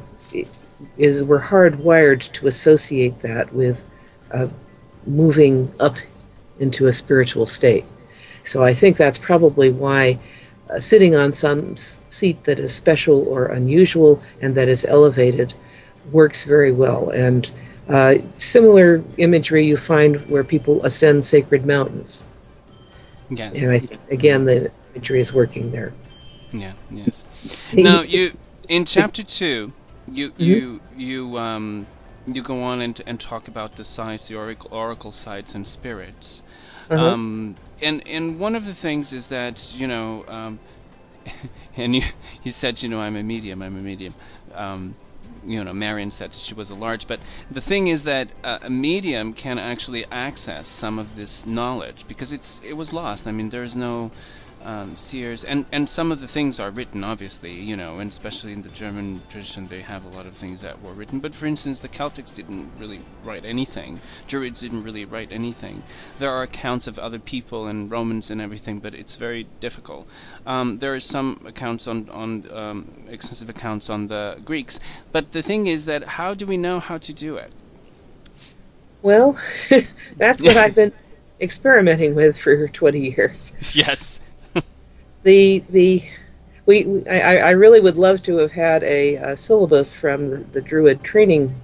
S3: hardwired to associate that with moving up into a spiritual state. So I think that's probably why sitting on some seat that is special or unusual and that is elevated works very well. And similar imagery you find where people ascend sacred mountains.
S2: Yes.
S3: And I think, again, the imagery is working there.
S2: Yeah, yes. Now, in chapter 2, you go on and talk about the sides, the oracle sides and spirits. And one of the things is that, and you said, I'm a medium. Marion said she was a large, but the thing is that a medium can actually access some of this knowledge because it was lost. I mean, there's no seers, and some of the things are written, obviously, and especially in the German tradition, they have a lot of things that were written. But for instance, the Celtics didn't really write anything. Druids didn't really write anything. There are accounts of other people and Romans and everything, but it's very difficult. There are some accounts on extensive accounts on the Greeks. But the thing is that how do we know how to do it? Well,
S3: that's what I've been experimenting with for 20 years.
S2: Yes.
S3: I really would love to have had a syllabus from the Druid training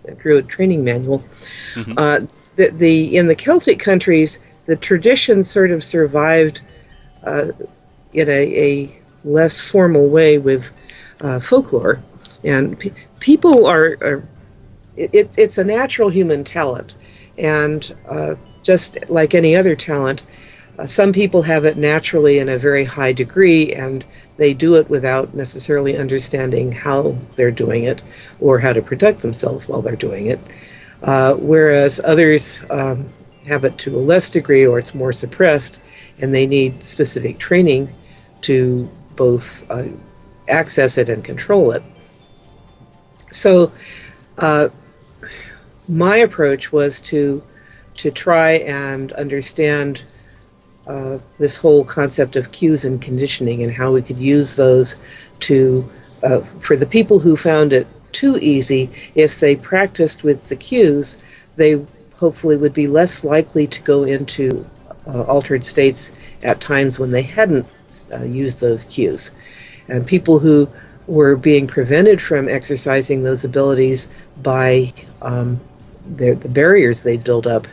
S3: manual. Mm-hmm. In the Celtic countries, the tradition sort of survived in a less formal way with folklore, and people are. It's a natural human talent, and just like any other talent. Some people have it naturally in a very high degree, and they do it without necessarily understanding how they're doing it or how to protect themselves while they're doing it. Whereas others have it to a less degree, or it's more suppressed, and they need specific training to both access it and control it. So my approach was to try and understand this whole concept of cues and conditioning and how we could use those to, for the people who found it too easy, if they practiced with the cues, they hopefully would be less likely to go into altered states at times when they hadn't used those cues. And people who were being prevented from exercising those abilities by the barriers they built up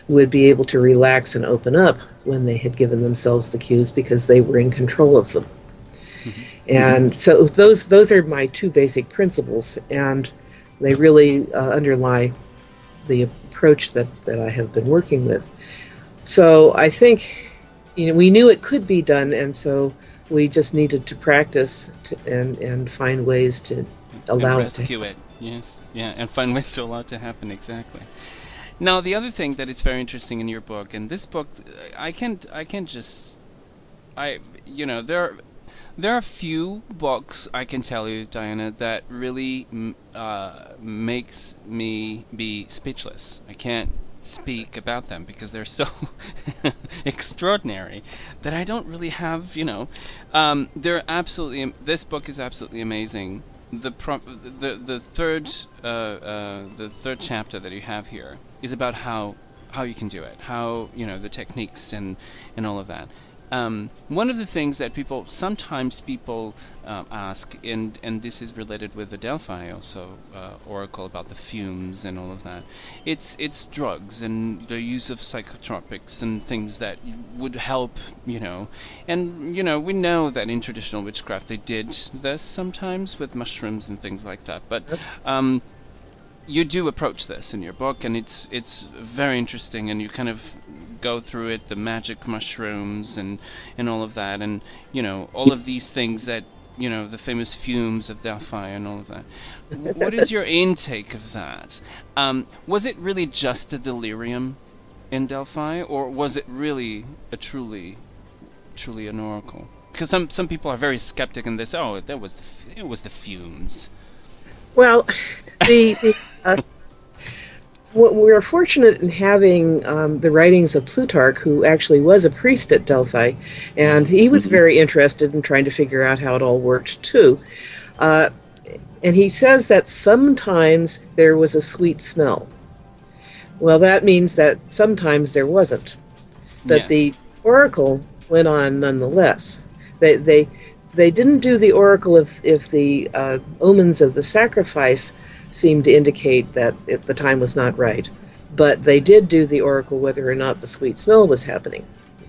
S3: would be able to relax and open up when they had given themselves the cues because they were in control of them. Mm-hmm. And so those are my two basic principles, and they really underlie the approach that I have been working with. So I think we knew it could be done, and so we just needed to practice and find ways to allow it to rescue it.
S2: Yes, yeah, and find ways to allow it to happen, exactly. Now, the other thing that is very interesting in your book, and this book, there are few books, I can tell you, Diana, that really makes me be speechless. I can't speak about them because they're so extraordinary that I don't really have, they're absolutely, this book is absolutely amazing. The third chapter that you have here is about how you can do it, how the techniques and all of that. One of the things that sometimes people ask, and this is related with the Delphi also oracle about the fumes and all of that. It's drugs and the use of psychotropics and things that would help, and we know that in traditional witchcraft they did this sometimes with mushrooms and things like that. But you do approach this in your book, and it's very interesting, and you kind of go through it, the magic mushrooms and all of that, and all of these things that the famous fumes of Delphi and all of that. What is your intake of that? Was it really just a delirium in Delphi, or was it really truly an oracle? Because some people are very skeptic in this. Oh, it was the fumes.
S3: Well, we're fortunate in having the writings of Plutarch, who actually was a priest at Delphi, and he was very interested in trying to figure out how it all worked too. And he says that sometimes there was a sweet smell. Well, that means that sometimes there wasn't. But
S2: Yes.
S3: the oracle went on nonetheless. They didn't do the oracle if the omens of the sacrifice seemed to indicate that the time was not right. But they did do the oracle whether or not the sweet smell was happening.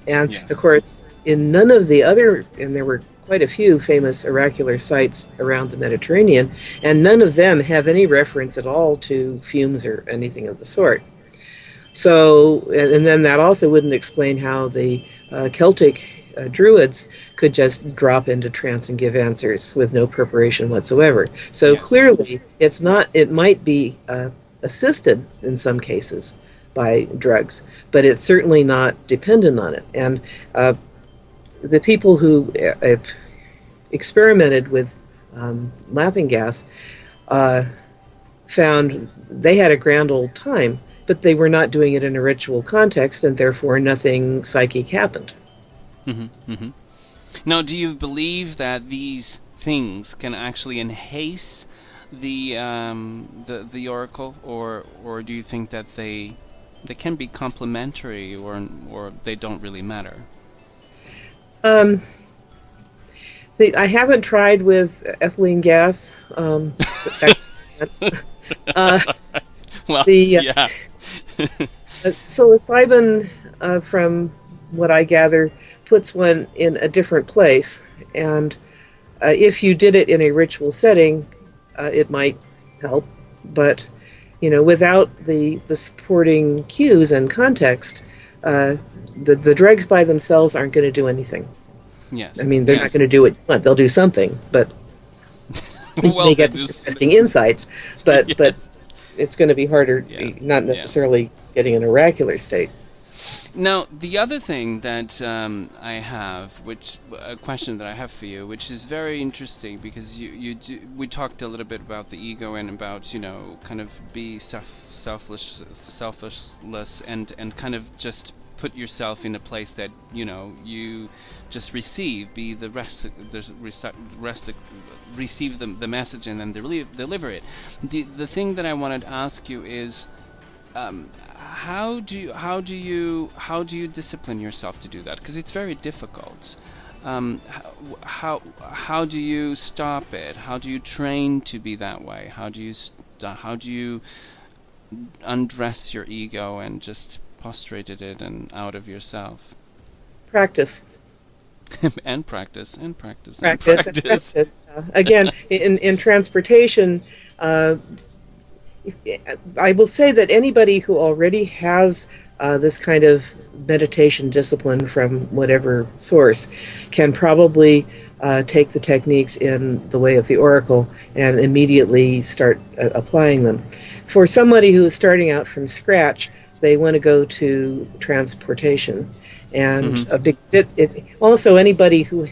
S3: And,
S2: Yes.
S3: of course, in none of the other, and there were quite a few famous oracular sites around the Mediterranean, and none of them have any reference at all to fumes or anything of the sort. So, and then that also wouldn't explain how the Celtic druids could just drop into trance and give answers with no preparation whatsoever. So
S2: Yes.
S3: clearly, it might be assisted in some cases by drugs, but it's certainly not dependent on it. And the people who have experimented with laughing gas found they had a grand old time, but they were not doing it in a ritual context, and therefore nothing psychic happened.
S2: Mm-hmm, mm-hmm. Now, do you believe that these things can actually enhance the oracle, or do you think that they can be complementary, or they don't really matter?
S3: I haven't tried with ethylene gas.
S2: Well,
S3: yeah. Psilocybin, from what I gather, puts one in a different place, and if you did it in a ritual setting, it might help, but without the supporting cues and context, the drugs by themselves aren't going to do anything.
S2: Yes.
S3: I mean, they're not going to do what you want. They'll do something, but you may get some interesting insights, but it's going to be harder, not necessarily getting an oracular state.
S2: Now, the other thing that I have, a question that I have for you, which is very interesting, because we talked a little bit about the ego and about, kind of be selfless and kind of just put yourself in a place that, you just receive, be the receive the message and then deliver it. The thing that I wanted to ask you is, how do you discipline yourself to do that? Because it's very difficult. How do you stop it? How do you train to be that way? How do you undress your ego and just prostrate it and out of yourself?
S3: Practice.
S2: and practice.
S3: Again, in transportation, I will say that anybody who already has this kind of meditation discipline from whatever source can probably take the techniques in the way of the oracle and immediately start applying them. For somebody who is starting out from scratch, they want to go to transportation. And also anybody who,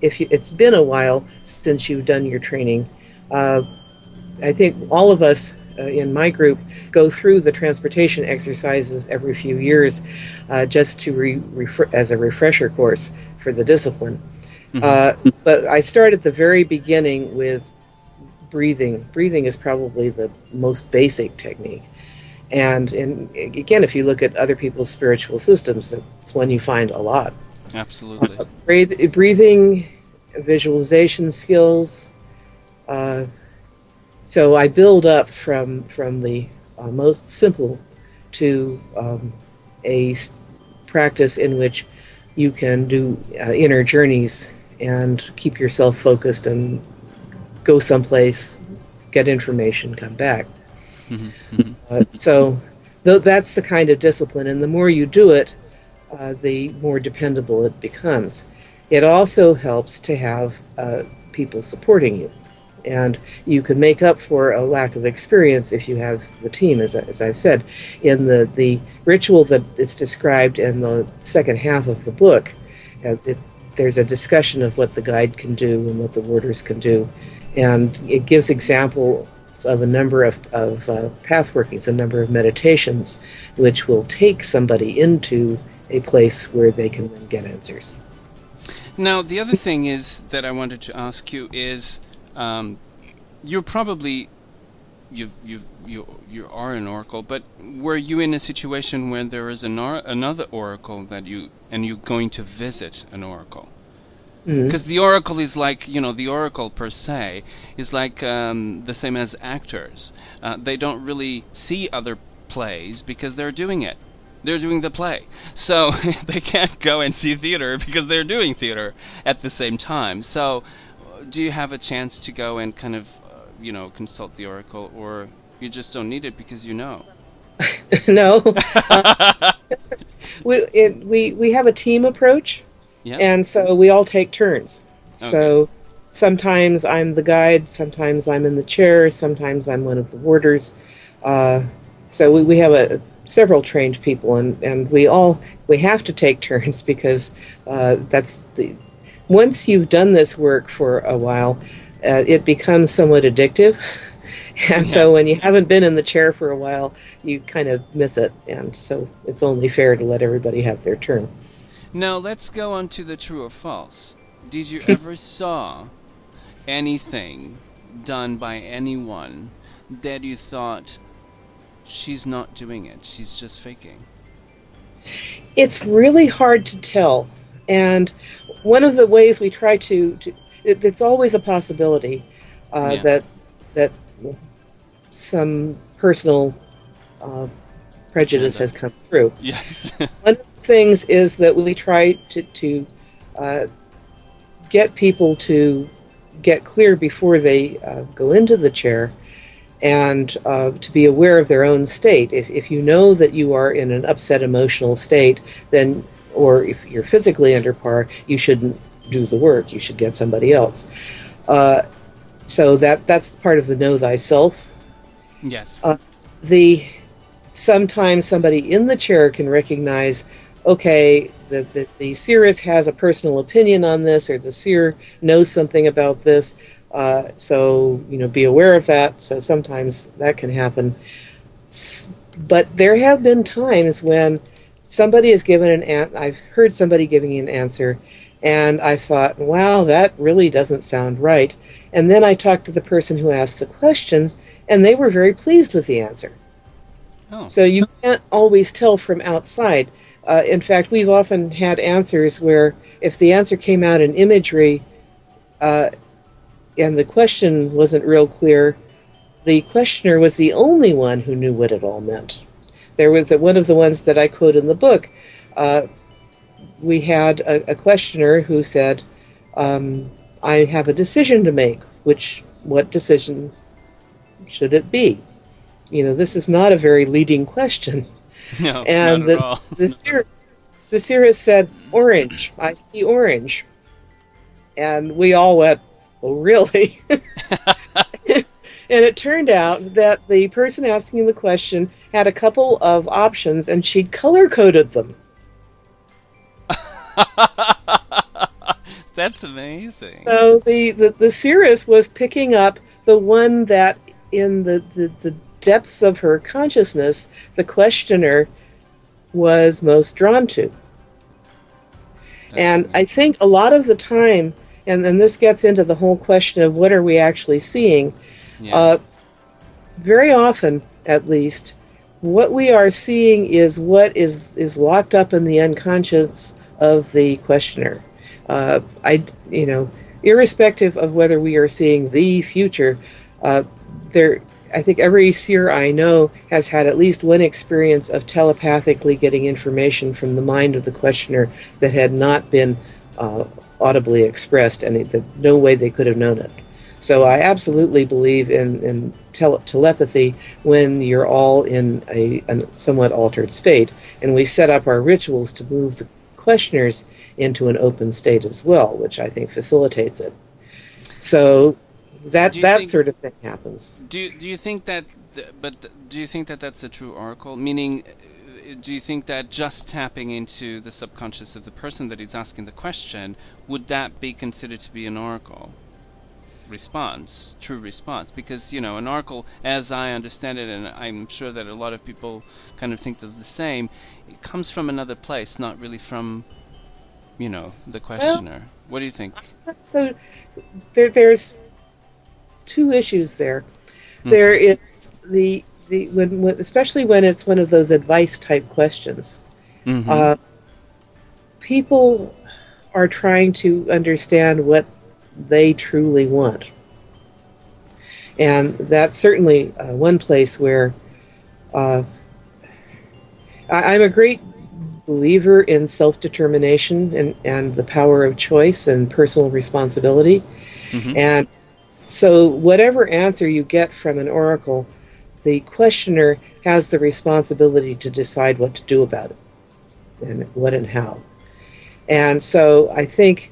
S3: it's been a while since you've done your training, I think all of us in my group go through the transportation exercises every few years, just to as a refresher course for the discipline. But I start at the very beginning with breathing. Breathing is probably the most basic technique. And again, if you look at other people's spiritual systems, that's one you find a lot.
S2: Absolutely.
S3: Breathing, visualization skills. So I build up from the most simple to a practice in which you can do inner journeys and keep yourself focused and go someplace, get information, come back. So that's the kind of discipline, and the more you do it, the more dependable it becomes. It also helps to have people supporting you, and you can make up for a lack of experience if you have the team, as I've said. In the ritual that is described in the second half of the book, there's a discussion of what the guide can do and what the warders can do, and it gives examples of a number of path workings, a number of meditations, which will take somebody into a place where they can then get answers.
S2: Now, the other thing is that I wanted to ask you is, you're probably you are an oracle, but were you in a situation where there is another oracle that you're going to visit an oracle? Because the oracle is like, the oracle per se is like the same as actors. They don't really see other plays because they're doing it. They're doing the play. So they can't go and see theater because they're doing theater at the same time. So do you have a chance to go and kind of, consult the oracle, or you just don't need it because you know?
S3: No. We have a team approach.
S2: Yeah.
S3: And so we all take turns.
S2: Okay.
S3: So sometimes I'm the guide, sometimes I'm in the chair, sometimes I'm one of the warders. So we have several trained people, and we have to take turns because once you've done this work for a while, it becomes somewhat addictive. And so when you haven't been in the chair for a while, you kind of miss it. And so it's only fair to let everybody have their turn.
S2: Now let's go on to the true or false. Did you ever saw anything done by anyone that you thought, she's not doing it, she's just faking?
S3: It's really hard to tell. And one of the ways we try it's always a possibility that some personal prejudice has come through.
S2: Yes.
S3: One of the things is that we try to get people to get clear before they go into the chair, and to be aware of their own state. If you know that you are in an upset emotional state, then, or if you're physically under par, you shouldn't do the work. You should get somebody else. So that's part of the know thyself.
S2: Yes.
S3: Sometimes somebody in the chair can recognize, okay, the seeress has a personal opinion on this, or the seer knows something about this. So, be aware of that. So sometimes that can happen. But there have been times when somebody is given I've heard somebody giving an answer, and I thought, wow, that really doesn't sound right. And then I talked to the person who asked the question, and they were very pleased with the answer.
S2: Oh.
S3: So you can't always tell from outside. In fact, we've often had answers where if the answer came out in imagery, and the question wasn't real clear, the questioner was the only one who knew what it all meant. There was one of the ones that I quote in the book. We had a questioner who said, I have a decision to make. What decision should it be? This is not a very leading question.
S2: No,
S3: and
S2: not at all.
S3: the seeress said, orange. I see orange. And we all went, oh, really? And it turned out that the person asking the question had a couple of options, and she'd color-coded them.
S2: That's amazing.
S3: So the seeress was picking up the one that in the depths of her consciousness, the was most drawn to. And I think a lot of the time, and then this gets into the whole question of what are we actually seeing, very often, at least, what we are seeing is what is locked up in the unconscious of the questioner. Irrespective of whether we are seeing the future, I think every seer I know has had at least one experience of telepathically getting information from the mind of the questioner that had not been audibly expressed, and no way they could have known it. So I absolutely believe in telepathy when you're all in a somewhat altered state. And we set up our rituals to move the questioners into an open state as well, which I think facilitates it. So that sort of thing happens.
S2: Do you think that? But do you think that that's a true oracle? Meaning, do you think that just tapping into the subconscious of the person that is asking the question, would that be considered to be an oracle response, true response? Because, an oracle, as I understand it, and I'm sure that a lot of people kind of think they're the same, it comes from another place, not really from, the questioner. Well, what do you think?
S3: So there's two issues there. Mm-hmm. There is when especially when it's one of those advice type questions. Mm-hmm. People are trying to understand what they truly want, and that's certainly one place where I'm a great believer in self-determination and the power of choice and personal responsibility. Mm-hmm. And so whatever answer you get from an oracle, the questioner has the responsibility to decide what to do about it, and what and how. And so I think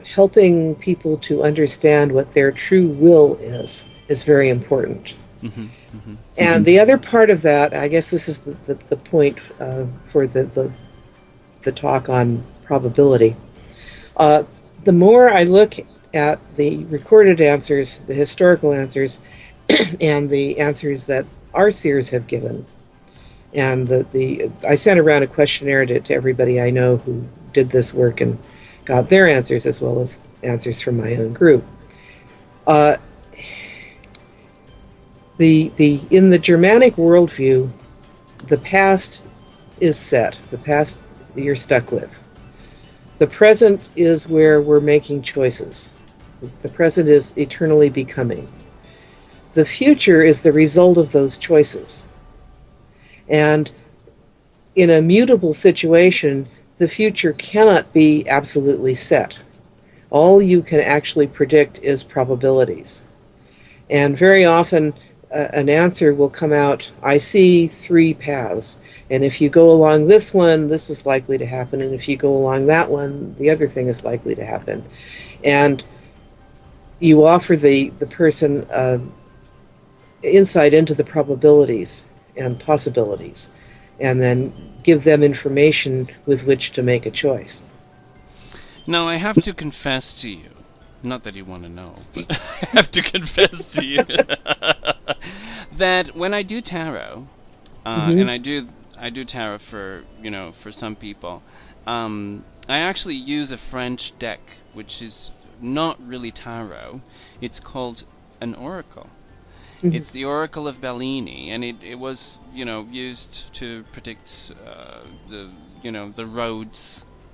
S3: helping people to understand what their true will is very important. Mm-hmm. Mm-hmm. And the other part of that, I guess this is the point for the talk on probability. The more I look at the recorded answers, the historical answers, and the answers that our seers have given, and I sent around a questionnaire to everybody I know who did this work and got their answers as well as answers from my own group. In the Germanic worldview, the past is set. The past you're stuck with. The present is where we're making choices. The present is eternally becoming. The future is the result of those choices. And in a mutable situation, the future cannot be absolutely set. All you can actually predict is probabilities. And very often, an answer will come out, I see 3 paths, and if you go along this one, this is likely to happen, and if you go along that one, the other thing is likely to happen. And you offer the person insight into the probabilities and possibilities, and then give them information with which to make a choice.
S2: Now, I have to confess to you, not that you want to know, but I have to confess to you that when I do tarot, mm-hmm. and I do tarot for some people, I actually use a French deck, which is not really tarot. It's called an oracle. Mm-hmm. It's the Oracle of Bellini, and it was used to predict the road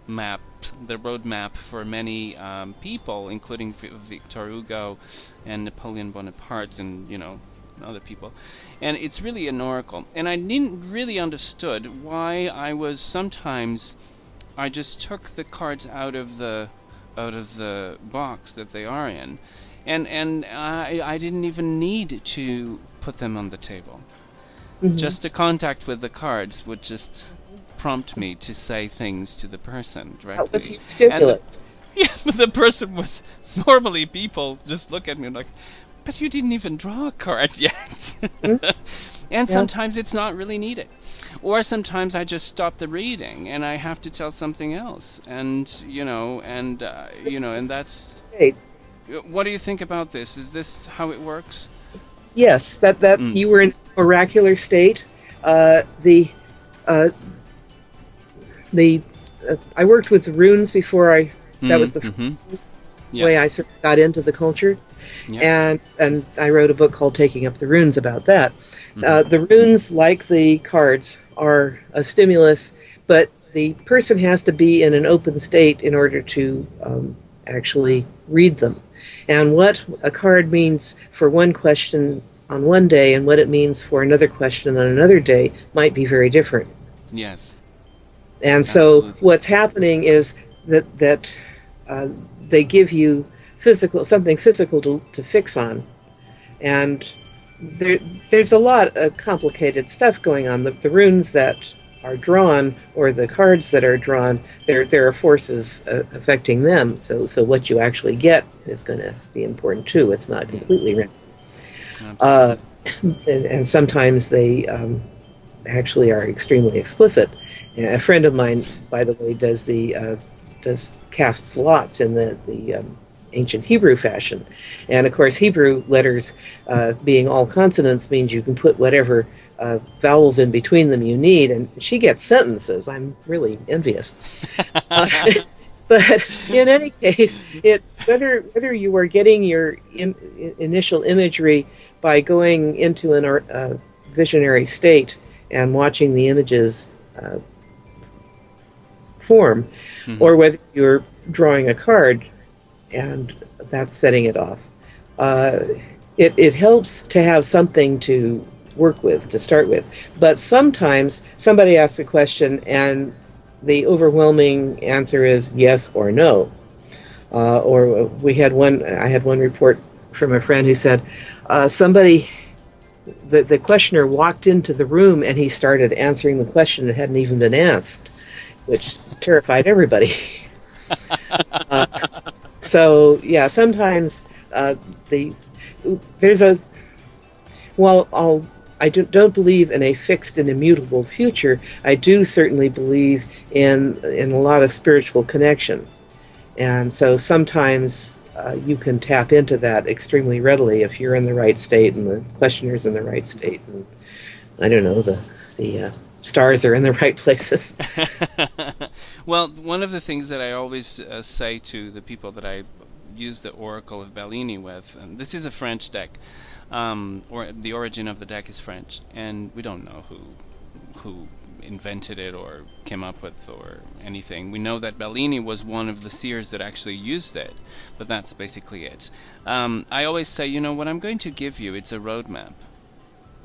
S2: map for many people, including Victor Hugo and Napoleon Bonaparte, and other people. And it's really an oracle. And I didn't really understood why I just took the cards out of the box that they are in. And I didn't even need to put them on the table. Mm-hmm. Just a contact with the cards would just prompt me to say things to the person directly.
S3: That was your stimulus.
S2: But the person was... Normally people just look at me like, but you didn't even draw a card yet. Mm-hmm. And sometimes it's not really needed. Or sometimes I just stop the reading and I have to tell something else. And that's...
S3: State.
S2: What do you think about this? Is this how it works?
S3: Yes, that you were in oracular state. I worked with the runes before that was the way I sort of got into the culture. Yeah. And I wrote a book called Taking Up the Runes about that. Mm-hmm. The runes, like the cards, are a stimulus, but the person has to be in an open state in order to actually read them. And what a card means for one question on one day and what it means for another question on another day might be very different.
S2: Yes.
S3: And absolutely. So what's happening is that they give you something physical to fix on. And there's a lot of complicated stuff going on. The runes that are drawn, or the cards that are drawn, there are forces affecting them. So what you actually get is going to be important too. It's not completely random. And sometimes they actually are extremely explicit. A friend of mine, by the way, casts lots in the ancient Hebrew fashion, and of course Hebrew letters being all consonants means you can put whatever vowels in between them you need, and she gets sentences. I'm really envious. But in any case, whether you are getting your initial imagery by going into a visionary state and watching the images form, or whether you're drawing a card and that's setting it off, it helps to have something to work with, to start with. But sometimes somebody asks a question and the overwhelming answer is yes or no. Or I had one report from a friend who said the questioner walked into the room and he started answering the question that hadn't even been asked, which terrified everybody. So yeah, sometimes I don't believe in a fixed and immutable future. I do certainly believe in a lot of spiritual connection, and so sometimes you can tap into that extremely readily if you're in the right state and the questioner's in the right state, and I don't know, the stars are in the right places.
S2: Well, one of the things that I always say to the people that I use the Oracle of Bellini with, and this is a French deck, or the origin of the deck is French, and we don't know who invented it or came up with or anything. We know that Bellini was one of the seers that actually used it, but that's basically it. I always say, what I'm going to give you, it's a roadmap.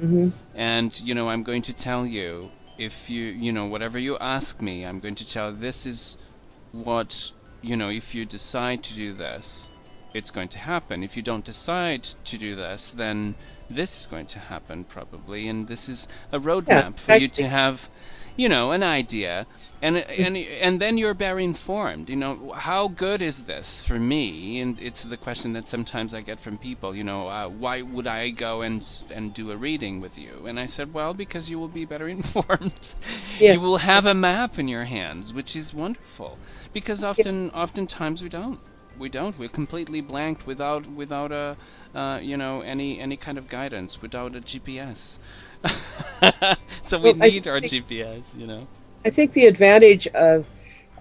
S2: Mm-hmm. And, I'm going to tell you, if whatever you ask me, I'm going to tell this is what, if you decide to do this, it's going to happen. If you don't decide to do this, then this is going to happen probably, and this is a roadmap for you to have, an idea, and then you're better informed. How good is this for me? And it's the question that sometimes I get from people. Why would I go and do a reading with you? And I said, well, because you will be better informed. Yeah. You will have a map in your hands, which is wonderful. Because oftentimes we don't. We're completely blanked without a any kind of guidance, without a GPS. So we need our GPS,
S3: I think the advantage of,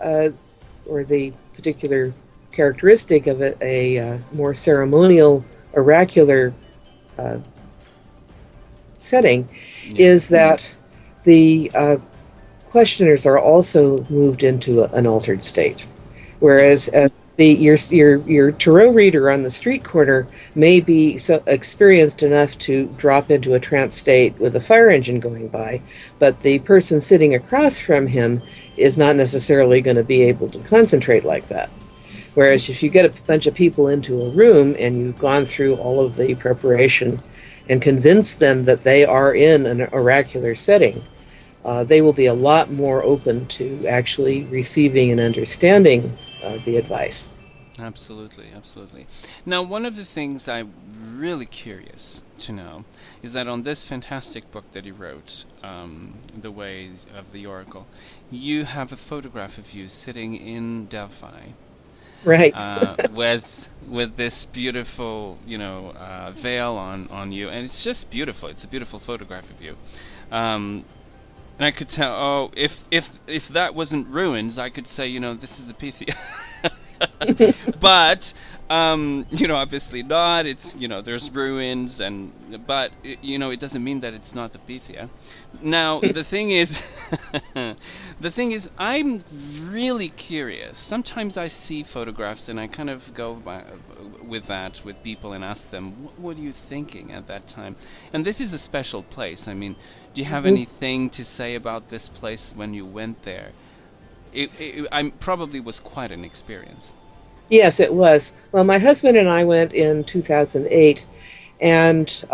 S3: or the particular characteristic of a more ceremonial, oracular setting is that the questioners are also moved into an altered state, whereas your tarot reader on the street corner may be so experienced enough to drop into a trance state with a fire engine going by, but the person sitting across from him is not necessarily going to be able to concentrate like that. Whereas if you get a bunch of people into a room and you've gone through all of the preparation and convince them that they are in an oracular setting, they will be a lot more open to actually receiving and understanding the advice.
S2: Absolutely. Now, one of the things I'm really curious to know is that on this fantastic book that you wrote, The Ways of the Oracle, you have a photograph of you sitting in Delphi.
S3: Right.
S2: with this beautiful, veil on you, and it's just beautiful. It's a beautiful photograph of you. And I could tell, if that wasn't ruins, I could say, this is the Pythia. But, obviously not. It's, there's ruins, but it doesn't mean that it's not the Pythia. Now, the thing is, I'm really curious. Sometimes I see photographs and I kind of go with people and ask them, what were you thinking at that time? And this is a special place. I mean, do you have anything to say about this place when you went there? It probably was quite an experience.
S3: Yes, it was. Well, my husband and I went in 2008, and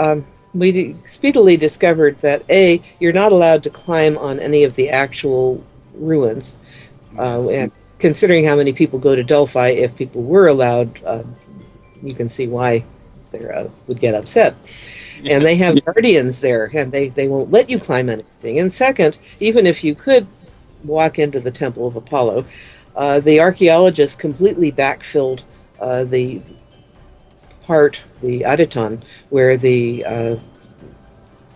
S3: speedily discovered that A, you're not allowed to climb on any of the actual ruins. And considering how many people go to Delphi, if people were allowed, you can see why they would get upset. And they have guardians there, and they won't let you climb anything. And second, even if you could walk into the Temple of Apollo, the archaeologists completely backfilled the part, the Adyton, where the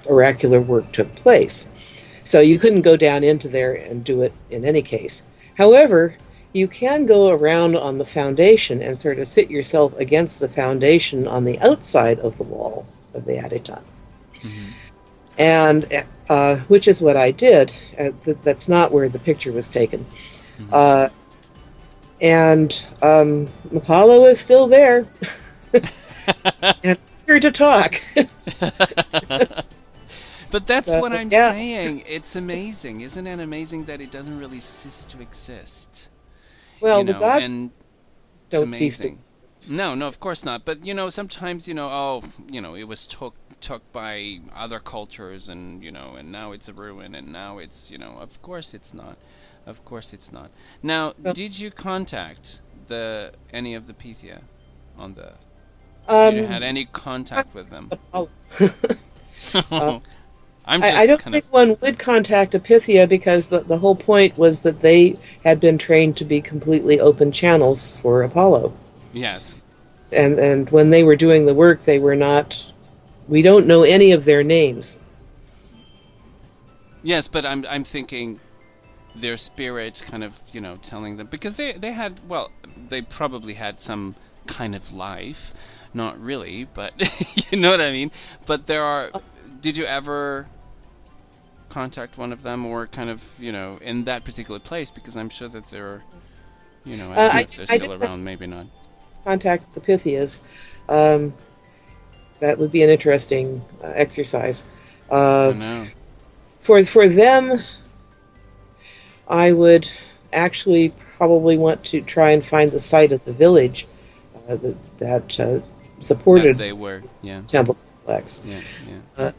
S3: oracular work took place. So you couldn't go down into there and do it in any case. However, you can go around on the foundation and sort of sit yourself against the foundation on the outside of the wall of the Adyton. Mm-hmm. And which is what I did. That's not where the picture was taken. Mm-hmm. And Apollo is still there. And here to talk.
S2: But that's what I'm saying. It's amazing. Isn't it amazing that it doesn't really cease to exist?
S3: Well, the gods don't cease to exist.
S2: No, of course not. But, sometimes, it was took by other cultures and, and now it's a ruin and now it's, of course it's not. Of course it's not. Now, did you contact any of the Pythia on the... Did you had any contact with them? I don't think one would contact a Pythia because the whole point was that they had been trained to be completely open channels for Apollo. Yes. And when they were doing the work, they were not... We don't know any of their names. Yes, but I'm thinking their spirit kind of, telling them... Because they had... Well, they probably had some kind of life. Not really, but you know what I mean? But there are... Did you ever contact one of them or kind of, in that particular place? Because I'm sure that they're, I guess they're still around, maybe not. Contact the Pythias. That would be an interesting exercise. I know. For them, I would actually probably want to try and find the site of the village that supported they were,
S3: temple complex.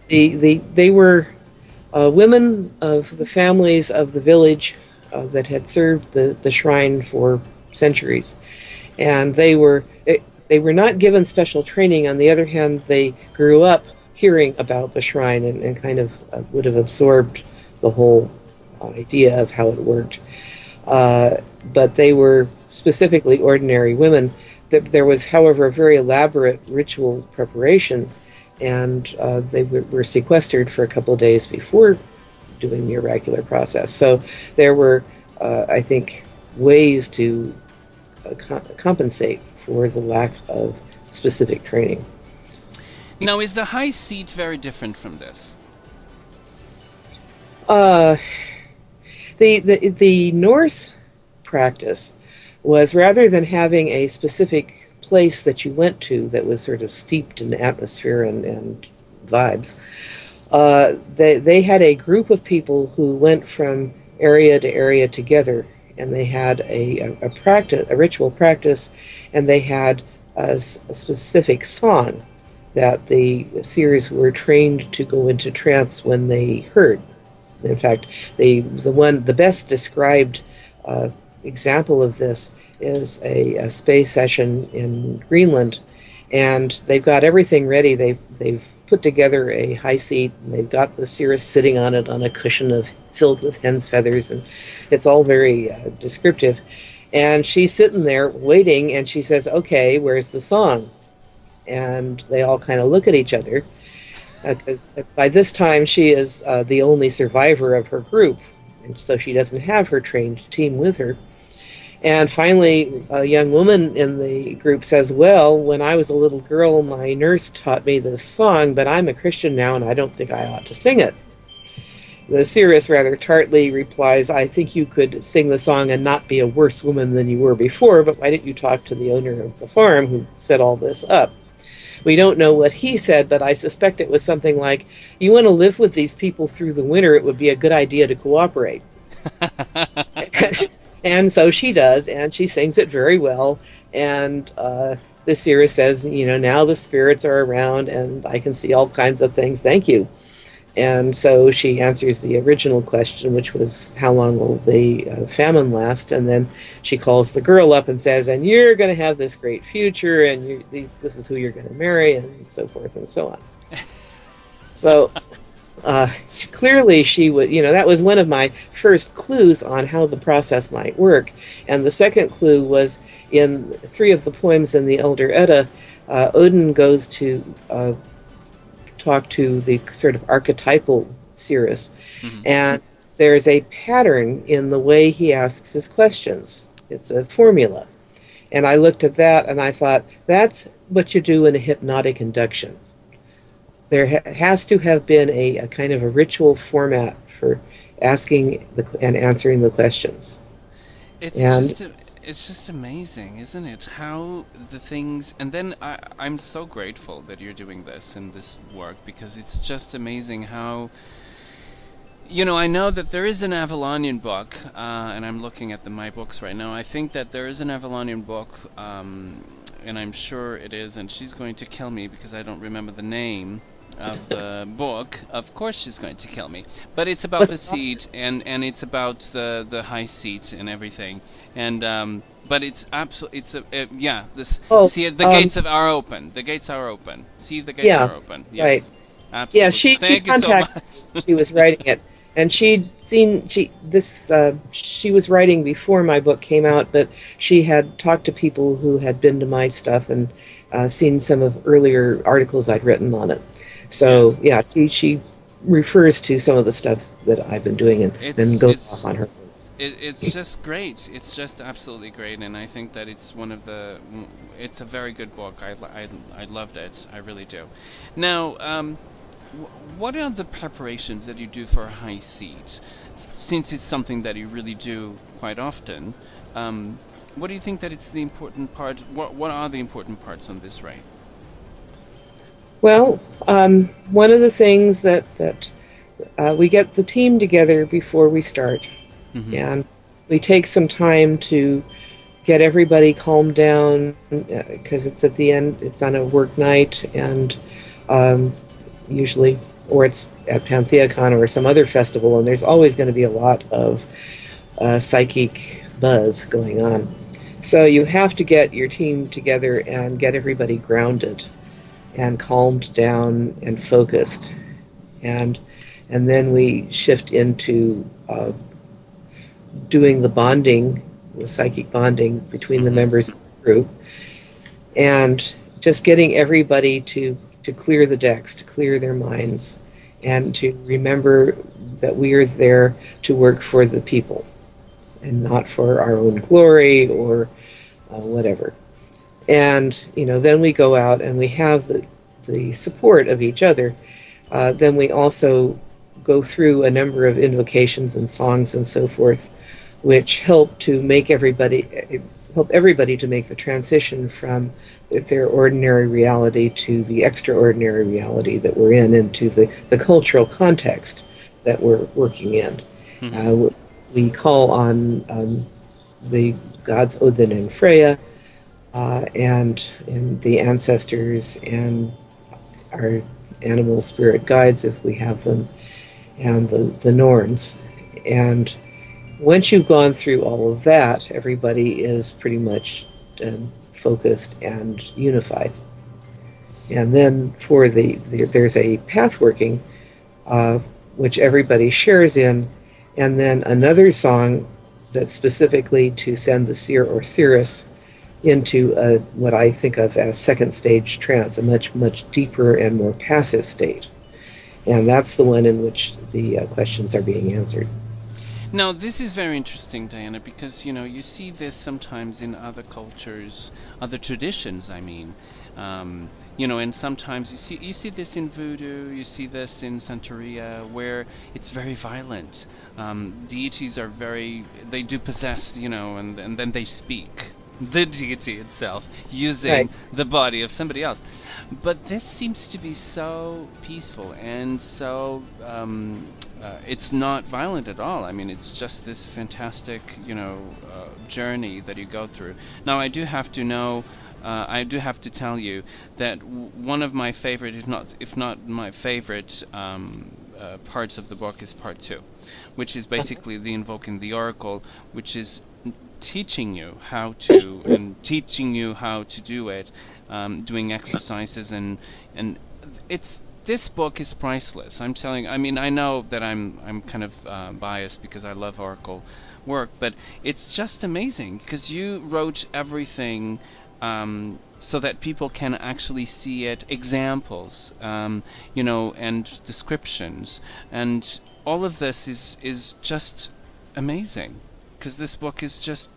S3: They were women of the families of the village that had served the shrine for centuries, and they were not given special training. On the other hand, they grew up hearing about the shrine and kind of would have absorbed the whole idea of how it worked. But they were specifically ordinary women. There was, however, a very elaborate ritual preparation, and they were sequestered for a couple of days before doing the oracular process. So there were, I think, ways to compensate for the lack of specific training.
S2: Now, is the high seat very different from this?
S3: The Norse practice was, rather than having a specific place that you went to that was sort of steeped in atmosphere and vibes, they had a group of people who went from area to area together, and they had a ritual practice, and they had a specific song that the seers were trained to go into trance when they heard. In fact, the best described example of this is a space session in Greenland, and they've got everything ready. They've put together a high seat, and they've got the seeress sitting on it on a cushion filled with hen's feathers, and it's all very descriptive. And she's sitting there waiting, and she says, "Okay, where's the song?" And they all kind of look at each other, because by this time she is the only survivor of her group, and so she doesn't have her trained team with her. And finally, a young woman in the group says, "Well, when I was a little girl, my nurse taught me this song, but I'm a Christian now, and I don't think I ought to sing it." The seeress rather tartly replies, "I think you could sing the song and not be a worse woman than you were before, but why didn't you talk to the owner of the farm who set all this up?" We don't know what he said, but I suspect it was something like, "You want to live with these people through the winter, it would be a good idea to cooperate." And so she does, and she sings it very well. And the seer says, now the spirits are around, and I can see all kinds of things. Thank you. And so she answers the original question, which was, how long will the famine last? And then she calls the girl up and says, and you're going to have this great future, and this is who you're going to marry, and so forth and so on. So clearly she would, that was one of my first clues on how the process might work. And the second clue was in 3 of the poems in the Elder Edda, Odin goes to talk to the sort of archetypal seeress, and there's a pattern in the way he asks his questions. It's a formula. And I looked at that and I thought, that's what you do in a hypnotic induction. There has to have been a kind of a ritual format for asking and answering the questions.
S2: It's just amazing, isn't it? How the things... And then I'm so grateful that you're doing this and this work, because it's just amazing how... I know that there is an Avalonian book, and I'm looking at my books right now. I think that there is an Avalonian book, and I'm sure it is, and she's going to kill me because I don't remember the name of the book. Of course she's going to kill me. But it's about the seed, and it's about the high seat and everything. And but it's absolutely, see, the gates are open. The gates are open. See, the gates are open. Yes. Right. Absolutely.
S3: Yeah, she contacted me. She was writing it, and she was writing before my book came out, but she had talked to people who had been to my stuff and seen some of earlier articles I'd written on it. So she refers to some of the stuff that I've been doing and then goes off on her.
S2: It's just great. It's just absolutely great, and I think that it's it's a very good book. I loved it. I really do. Now, what are the preparations that you do for a high seat? Since it's something that you really do quite often, what do you think that it's the important part? What are the important parts on this rite?
S3: Well, one of the things that we get the team together before we start, and we take some time to get everybody calmed down, because it's at the end, it's on a work night, and usually, or it's at PantheaCon or some other festival, and there's always going to be a lot of psychic buzz going on. So you have to get your team together and get everybody grounded and calmed down and focused. And then we shift into doing the bonding, the psychic bonding between the members of the group, and just getting everybody to clear the decks, to clear their minds, and to remember that we are there to work for the people and not for our own glory or whatever. And then we go out and we have the support of each other. Then we also go through a number of invocations and songs and so forth, which help everybody to make the transition from their ordinary reality to the extraordinary reality that we're in, into the cultural context that we're working in. We call on the gods Odin and Freya, and the ancestors, and our animal spirit guides if we have them, and the Norns. And once you've gone through all of that, everybody is pretty much focused and unified. And then for there's a path working, which everybody shares in, and then another song that's specifically to send the seer or seeress into what I think of as second stage trance, a much, much deeper and more passive state. And that's the one in which the questions are being answered.
S2: Now, this is very interesting, Diana, because, you see this sometimes in other cultures, other traditions, I mean. And sometimes you see this in voodoo, you see this in Santeria, where it's very violent. Deities are they do possess, and then they speak. The deity itself, using the body of somebody else. But this seems to be so peaceful and so it's not violent at all. I mean, it's just this fantastic, journey that you go through. Now, I do have to tell you that one of my favorite, if not my favorite, parts of the book is part 2, which is basically the invoking the oracle, which is teaching you how to do it, doing exercises, and this book is priceless. I'm telling. I mean, I know that I'm kind of biased because I love oracle work, but it's just amazing because you wrote everything so that people can actually see it, examples, and descriptions, and all of this is just amazing because this book is just.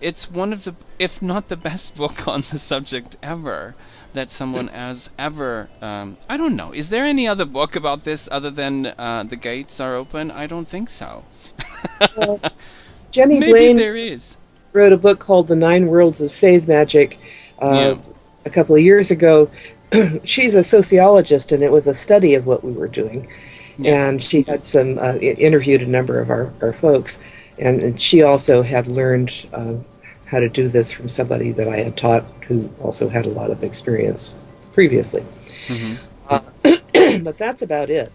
S2: It's one of the, if not the best book on the subject ever that someone has ever. I don't know. Is there any other book about this other than The Gates Are Open? I don't think so.
S3: Well, Jenny
S2: Maybe
S3: Blaine
S2: there is.
S3: Wrote a book called The 9 Worlds of Seidh Magic a couple of years ago. She's a sociologist, and it was a study of what we were doing. Yeah. And she had interviewed a number of our folks. And she also had learned how to do this from somebody that I had taught who also had a lot of experience previously. Mm-hmm. But that's about it.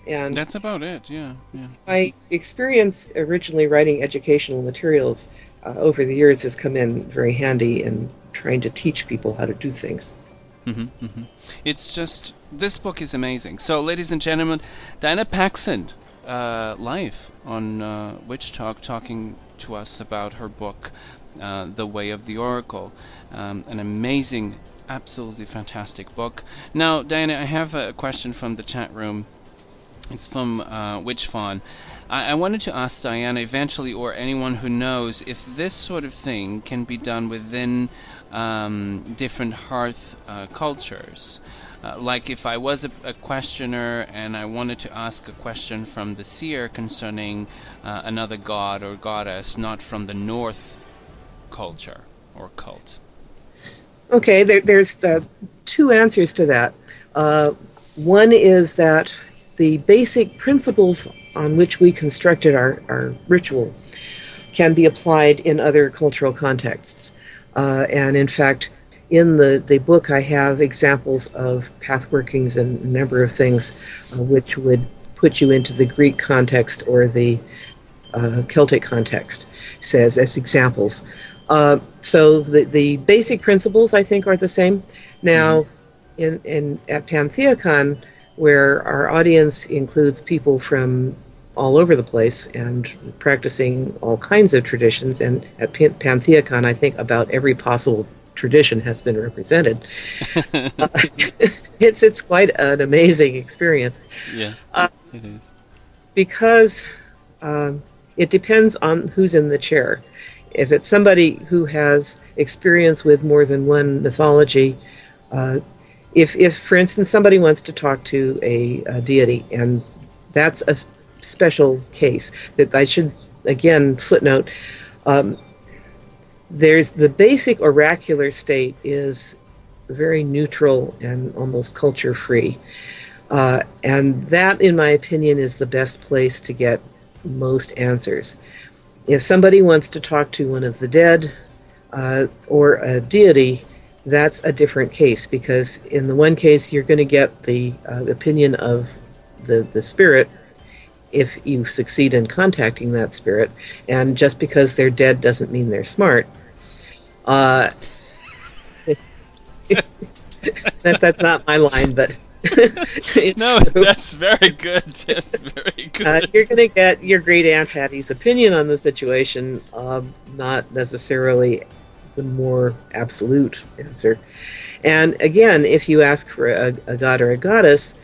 S3: And
S2: that's about it, yeah.
S3: My experience originally writing educational materials over the years has come in very handy in trying to teach people how to do things.
S2: Mm-hmm, mm-hmm. It's just, this book is amazing. So, ladies and gentlemen, Diana Paxson, live on Witch Talk, talking to us about her book, The Way of the Oracle. An amazing, absolutely fantastic book. Now, Diana, I have a question from the chat room. It's from Witch Fawn. I wanted to ask Diana eventually, or anyone who knows, if this sort of thing can be done within different hearth cultures. Like if I was a questioner and I wanted to ask a question from the seer concerning another god or goddess, not from the North culture or cult.
S3: Okay, there's two answers to that. One is that the basic principles on which we constructed our ritual can be applied in other cultural contexts. And in fact, in the book, I have examples of path workings and a number of things which would put you into the Greek context or the Celtic context, says as examples. So the basic principles, I think, are the same. Now, at Pantheacon, where our audience includes people from all over the place and practicing all kinds of traditions, and at Pantheacon, I think about every possible tradition has been represented. It's quite an amazing experience.
S2: Yeah, it is.
S3: Because it depends on who's in the chair. If it's somebody who has experience with more than one mythology, if for instance, somebody wants to talk to a deity, and that's a special case that I should, again, footnote, there's the basic oracular state is very neutral and almost culture-free. And that, in my opinion, is the best place to get most answers. If somebody wants to talk to one of the dead or a deity, that's a different case, because in the one case, you're going to get the opinion of the spirit if you succeed in contacting that spirit. And just because they're dead doesn't mean they're smart. That's not my line, but it's true.
S2: That's very good. That's very good.
S3: You're going to get your great Aunt Hattie's opinion on the situation, not necessarily the more absolute answer. And again, if you ask for a god or a goddess,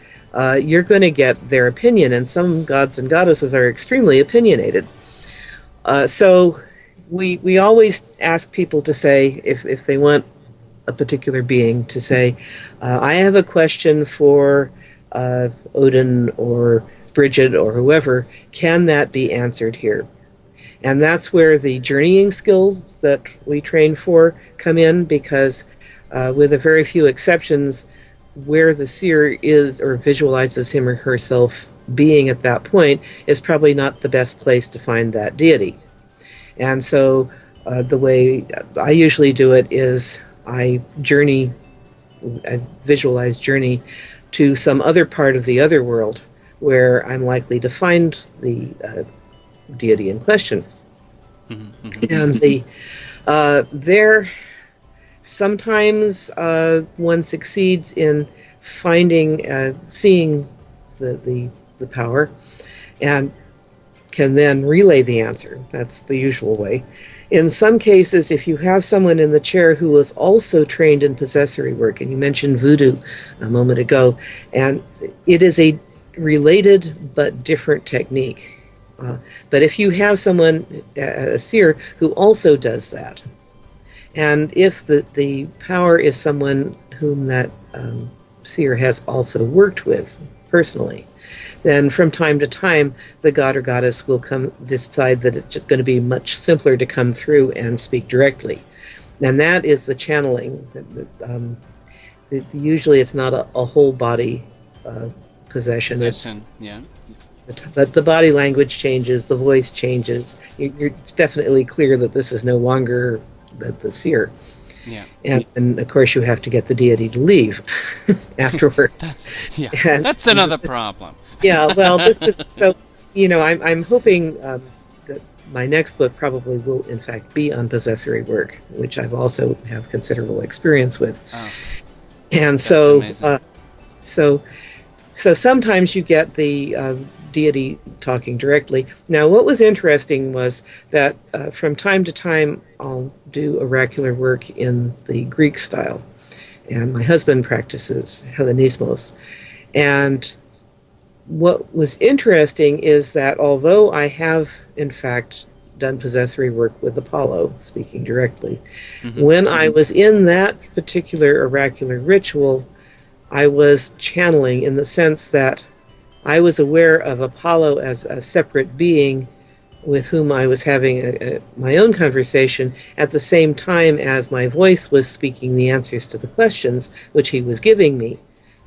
S3: you're going to get their opinion, and some gods and goddesses are extremely opinionated. So we always ask people to say, if they want a particular being, to say, I have a question for Odin or Bridget or whoever, can that be answered here? And that's where the journeying skills that we train for come in, because with a very few exceptions, where the seer is or visualizes him or herself being at that point is probably not the best place to find that deity. And so the way I usually do it is I visualize journey to some other part of the other world where I'm likely to find the deity in question. And there sometimes one succeeds in seeing the power, and can then relay the answer. That's the usual way. In some cases, if you have someone in the chair who was also trained in possessory work, and you mentioned voodoo a moment ago, and it is a related but different technique. But if you have someone, a seer, who also does that, and if the power is someone whom that seer has also worked with personally, then from time to time, the god or goddess will decide that it's just going to be much simpler to come through and speak directly. And that is the channeling. Usually it's not a whole body possession. But the body language changes, the voice changes. It's definitely clear that this is no longer the seer.
S2: Yeah.
S3: And of course you have to get the deity to leave afterward.
S2: That's another problem.
S3: Yeah, well, this is so. I'm hoping that my next book probably will, in fact, be on possessory work, which I've also have considerable experience with. Oh, and so sometimes you get the deity talking directly. Now, what was interesting was that from time to time I'll do oracular work in the Greek style, and my husband practices Hellenismos. And what was interesting is that although I have, in fact, done possessory work with Apollo, speaking directly, when I was in that particular oracular ritual, I was channeling in the sense that I was aware of Apollo as a separate being with whom I was having my own conversation at the same time as my voice was speaking the answers to the questions which he was giving me,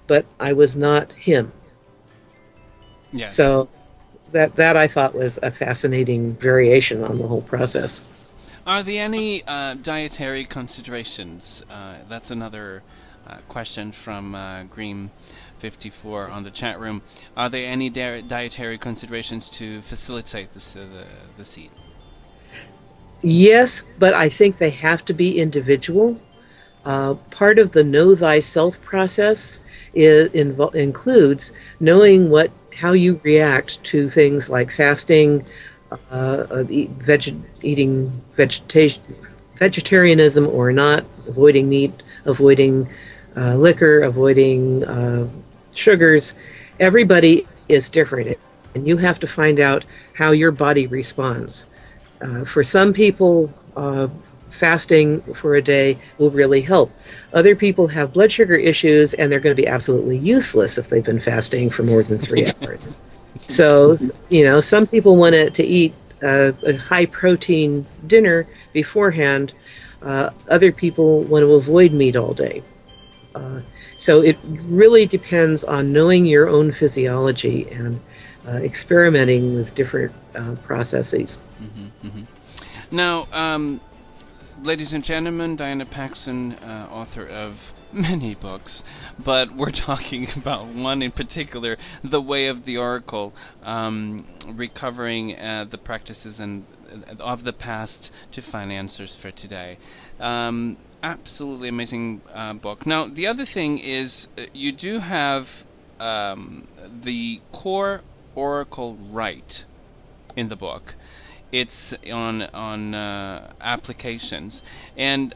S3: but I was not him.
S2: Yes.
S3: So that I thought was a fascinating variation on the whole process.
S2: Are there any dietary considerations? That's another question from Greem54 on the chat room. Are there any dietary considerations to facilitate the seed?
S3: Yes, but I think they have to be individual. Part of the know thyself process includes knowing how you react to things like fasting, eating vegetarianism or not, avoiding meat, avoiding liquor, avoiding sugars. Everybody is different, and you have to find out how your body responds. For some people, fasting for a day will really help. Other people have blood sugar issues, and they're going to be absolutely useless if they've been fasting for more than 3 hours. So, some people want to eat a high-protein dinner beforehand. Other people want to avoid meat all day. So it really depends on knowing your own physiology and experimenting with different processes.
S2: Now, ladies and gentlemen, Diana Paxson, author of many books, but we're talking about one in particular, The Way of the Oracle, recovering the practices of the past to find answers for today. Absolutely amazing book. Now, the other thing is you do have the core Oracle rite in the book. It's on applications, and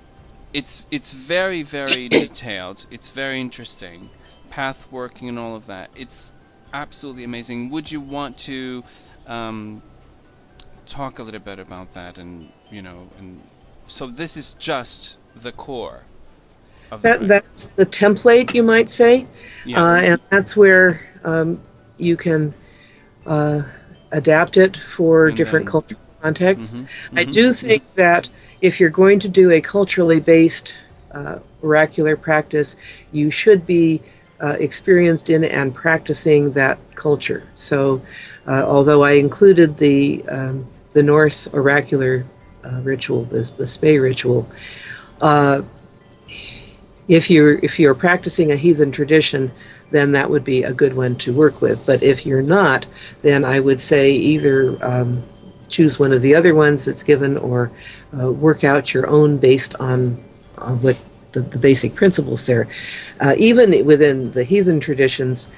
S2: it's very, very detailed. It's very interesting, path working and all of that. It's absolutely amazing. Would you want to talk a little bit about that? And so this is just the core of
S3: that's the template, you might say.
S2: Yes.
S3: And that's where you can adapt it for different cultural contexts. I do think that if you're going to do a culturally based oracular practice, you should be experienced in and practicing that culture. So, although I included the Norse oracular ritual, the Spey ritual, if you're practicing a heathen tradition, then that would be a good one to work with. But if you're not, then I would say either choose one of the other ones that's given, or work out your own based on what the basic principles there. Even within the heathen traditions,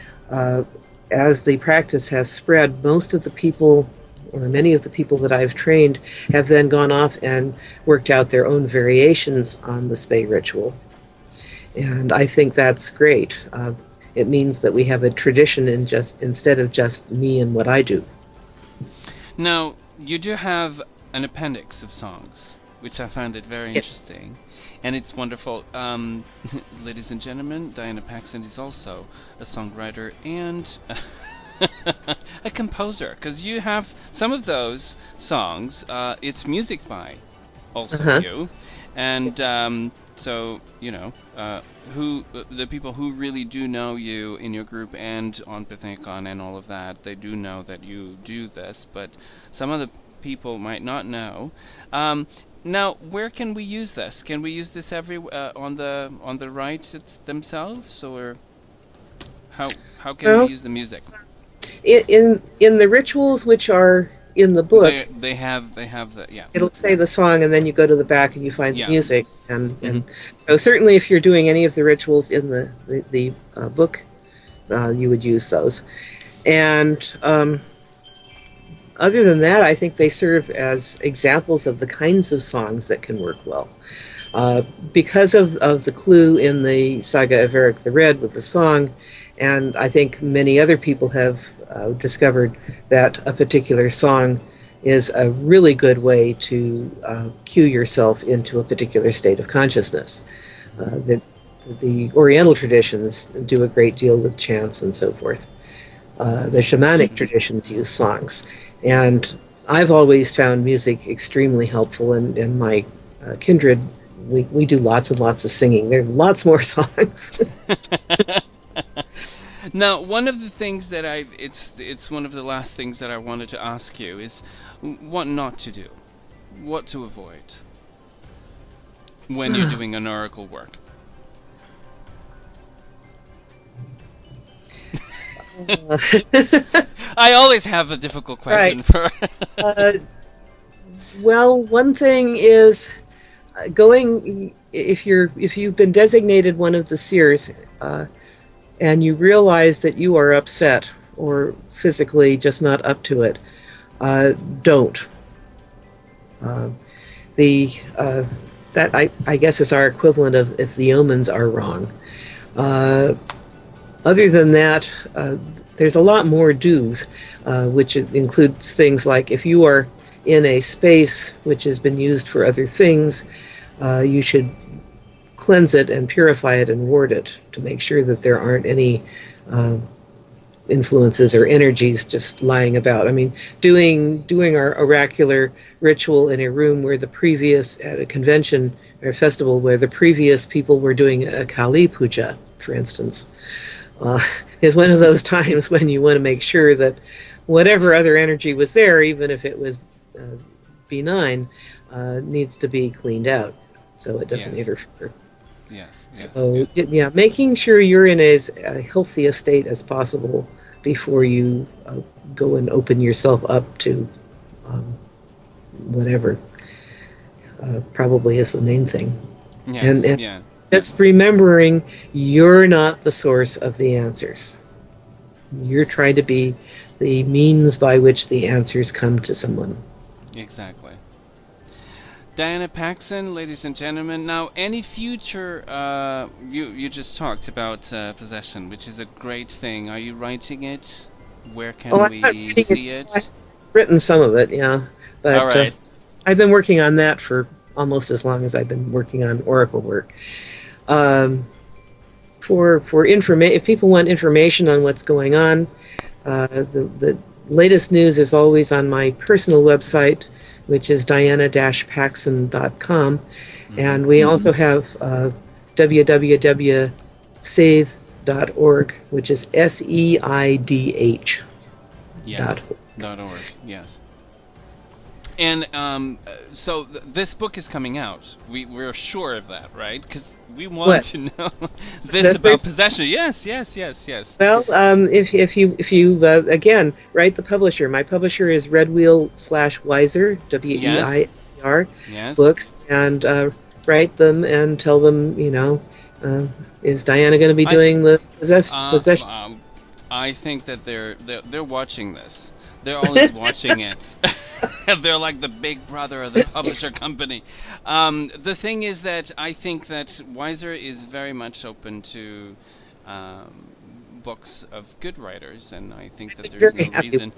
S3: as the practice has spread, most of the people, or many of the people that I've trained, have then gone off and worked out their own variations on the Spey ritual. And I think that's great. It means that we have a tradition instead of just me and what I do.
S2: Now, you do have an appendix of songs, which I found it very interesting. And it's wonderful. Ladies and gentlemen, Diana Paxson is also a songwriter and a composer, because you have some of those songs, it's music by also you. And so, you know, the people who really do know you in your group and on Pythicon and all of that, they do know that you do this, but some of the people might not know. Now, where can we use this? Can we use this on the rites themselves, or how can we use the music?
S3: In the rituals which are in the book,
S2: they have the
S3: It'll say the song, and then you go to the back and you find the music, and so certainly if you're doing any of the rituals in the book, you would use those, and. Other than that, I think they serve as examples of the kinds of songs that can work well. Because of the clue in the saga of Eric the Red with the song, and I think many other people have discovered that a particular song is a really good way to cue yourself into a particular state of consciousness. The Oriental traditions do a great deal with chants and so forth. The shamanic traditions use songs. And I've always found music extremely helpful, and in my kindred, we do lots and lots of singing. There are lots more songs.
S2: Now, one of the things that it's one of the last things that I wanted to ask you is what not to do, what to avoid when you're doing an oracle work. I always have a difficult question for.
S3: Well, one thing is going if you've been designated one of the seers, and you realize that you are upset or physically just not up to it, don't. That I guess is our equivalent of if the omens are wrong. Other than that, there's a lot more do's, which includes things like if you are in a space which has been used for other things, you should cleanse it and purify it and ward it to make sure that there aren't any influences or energies just lying about. I mean, doing our oracular ritual in a room where at a convention or a festival where the previous people were doing a Kali puja, for instance, is one of those times when you want to make sure that whatever other energy was there, even if it was benign, needs to be cleaned out so it doesn't interfere. So, making sure you're in as healthy a state as possible before you go and open yourself up to whatever probably is the main thing. Just remembering you're not the source of the answers. You're trying to be the means by which the answers come to someone.
S2: Exactly. Diana Paxson, ladies and gentlemen. Now, any future... you just talked about possession, which is a great thing. Are you writing it? Where can we see it?
S3: I've written some of it, yeah. But
S2: all right.
S3: I've been working on that for almost as long as I've been working on oracle work. If people want information on what's going on, the latest news is always on my personal website, which is diana-paxson.com, and we also have www.seidh, seidh.org, which is SEIDH.
S2: Yes. .org. Yes. And so this book is coming out. We're sure of that, right? Because we want to know this about possession. Yes.
S3: Well, if you again write the publisher. My publisher is Redwheel/Weiser, Weiser books, and write them and tell them, is Diana going to be doing the possession?
S2: I think that they're watching this. They're always watching it. They're like the big brother of the publisher company. The thing is that I think that Weiser is very much open to books of good writers, and I think that there's no reason.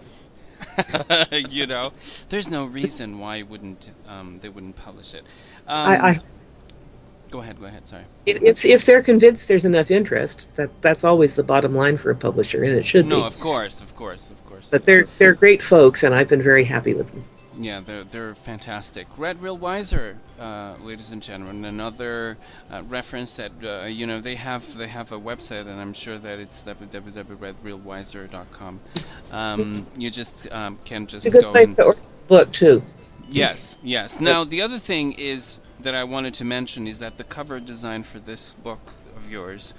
S2: There's no reason why they wouldn't publish it. Go ahead. Sorry.
S3: If they're convinced there's enough interest, that's always the bottom line for a publisher, and it should be.
S2: No, of course.
S3: But they're great folks, and I've been very happy with them.
S2: Yeah, they're fantastic. Redwheel Weiser, ladies and gentlemen, another reference that they have a website, and I'm sure that it's www.redwheelweiser.com. You just can just
S3: it's a good place to order a book too.
S2: Yes. Now the other thing is that I wanted to mention is that the cover design for this book of yours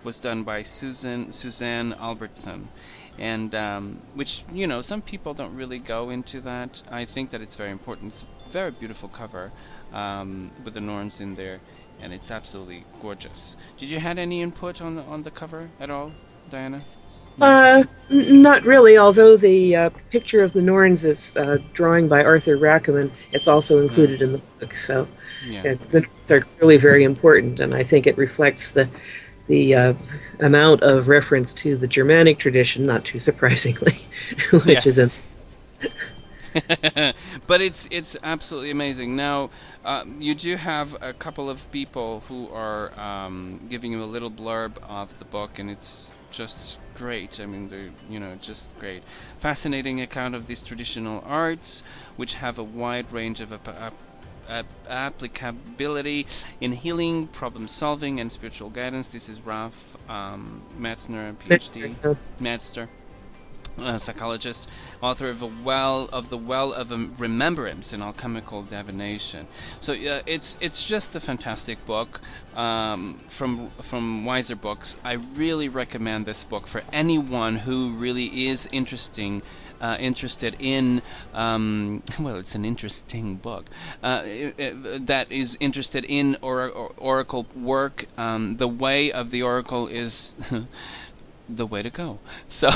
S2: was done by Suzanne Albertson. And which, some people don't really go into that. I think that it's very important. It's a very beautiful cover with the Norns in there, and it's absolutely gorgeous. Did you have any input on the cover at all, Diana?
S3: Not really, although the picture of the Norns is drawing by Arthur Rackham, it's also included in the book. So the Norns are clearly very important, and I think it reflects the amount of reference to the Germanic tradition, not too surprisingly, which is in.
S2: But it's absolutely amazing. Now, you do have a couple of people who are giving you a little blurb of the book, and it's just great. I mean, they're just great. Fascinating account of these traditional arts, which have a wide range of applicability in healing, problem solving, and spiritual guidance. This is Ralph Metzner, PhD, Metzner, psychologist, author of the Well of Remembrance in Alchemical Divination. So it's just a fantastic book from Weiser Books. I really recommend this book for anyone who really is interested in it's an interesting book that is interested in oracle work. The way of the oracle is the way to go. So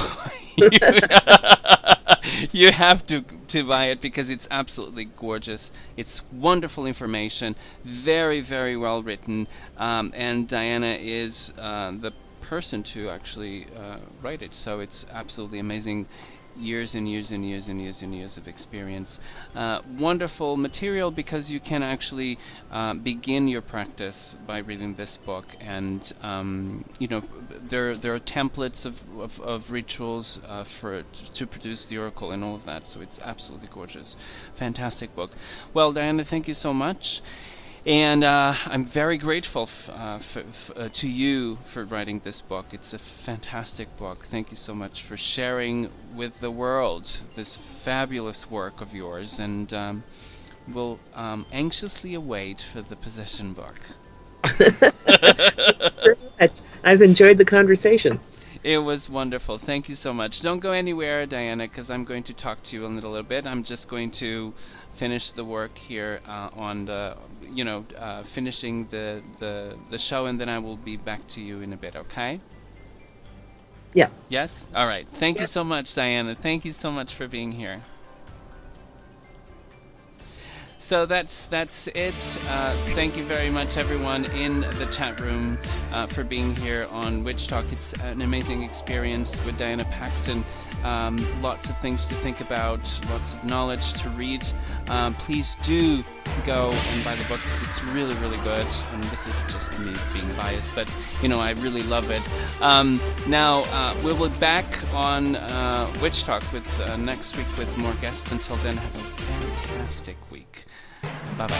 S2: you have to buy it because it's absolutely gorgeous. It's wonderful information, very, very well written, and Diana is the person to actually write it. So it's absolutely amazing. Years and years of experience. Wonderful material because you can actually begin your practice by reading this book, and there are templates of rituals to produce the oracle and all of that. So it's absolutely gorgeous, fantastic book. Well, Diana, thank you so much. And I'm very grateful to you for writing this book. It's a fantastic book. Thank you so much for sharing with the world this fabulous work of yours. And we'll anxiously await for the possession book.
S3: I've enjoyed the conversation.
S2: It was wonderful. Thank you so much. Don't go anywhere, Diana, because I'm going to talk to you in a little bit. I'm just going to finish the work here on the, finishing the show, and then I will be back to you in a bit, okay?
S3: Yeah.
S2: Yes? All right. Thank you so much, Diana. Thank you so much for being here. So that's it. Thank you very much, everyone in the chat room, for being here on Witch Talk. It's an amazing experience with Diana Paxson. Lots of things to think about, lots of knowledge to read. Please do go and buy the book because it's really, really good. And this is just me being biased, but I really love it. Now we'll be back on Witch Talk with next week with more guests. Until then, have a fantastic week. Bye-bye.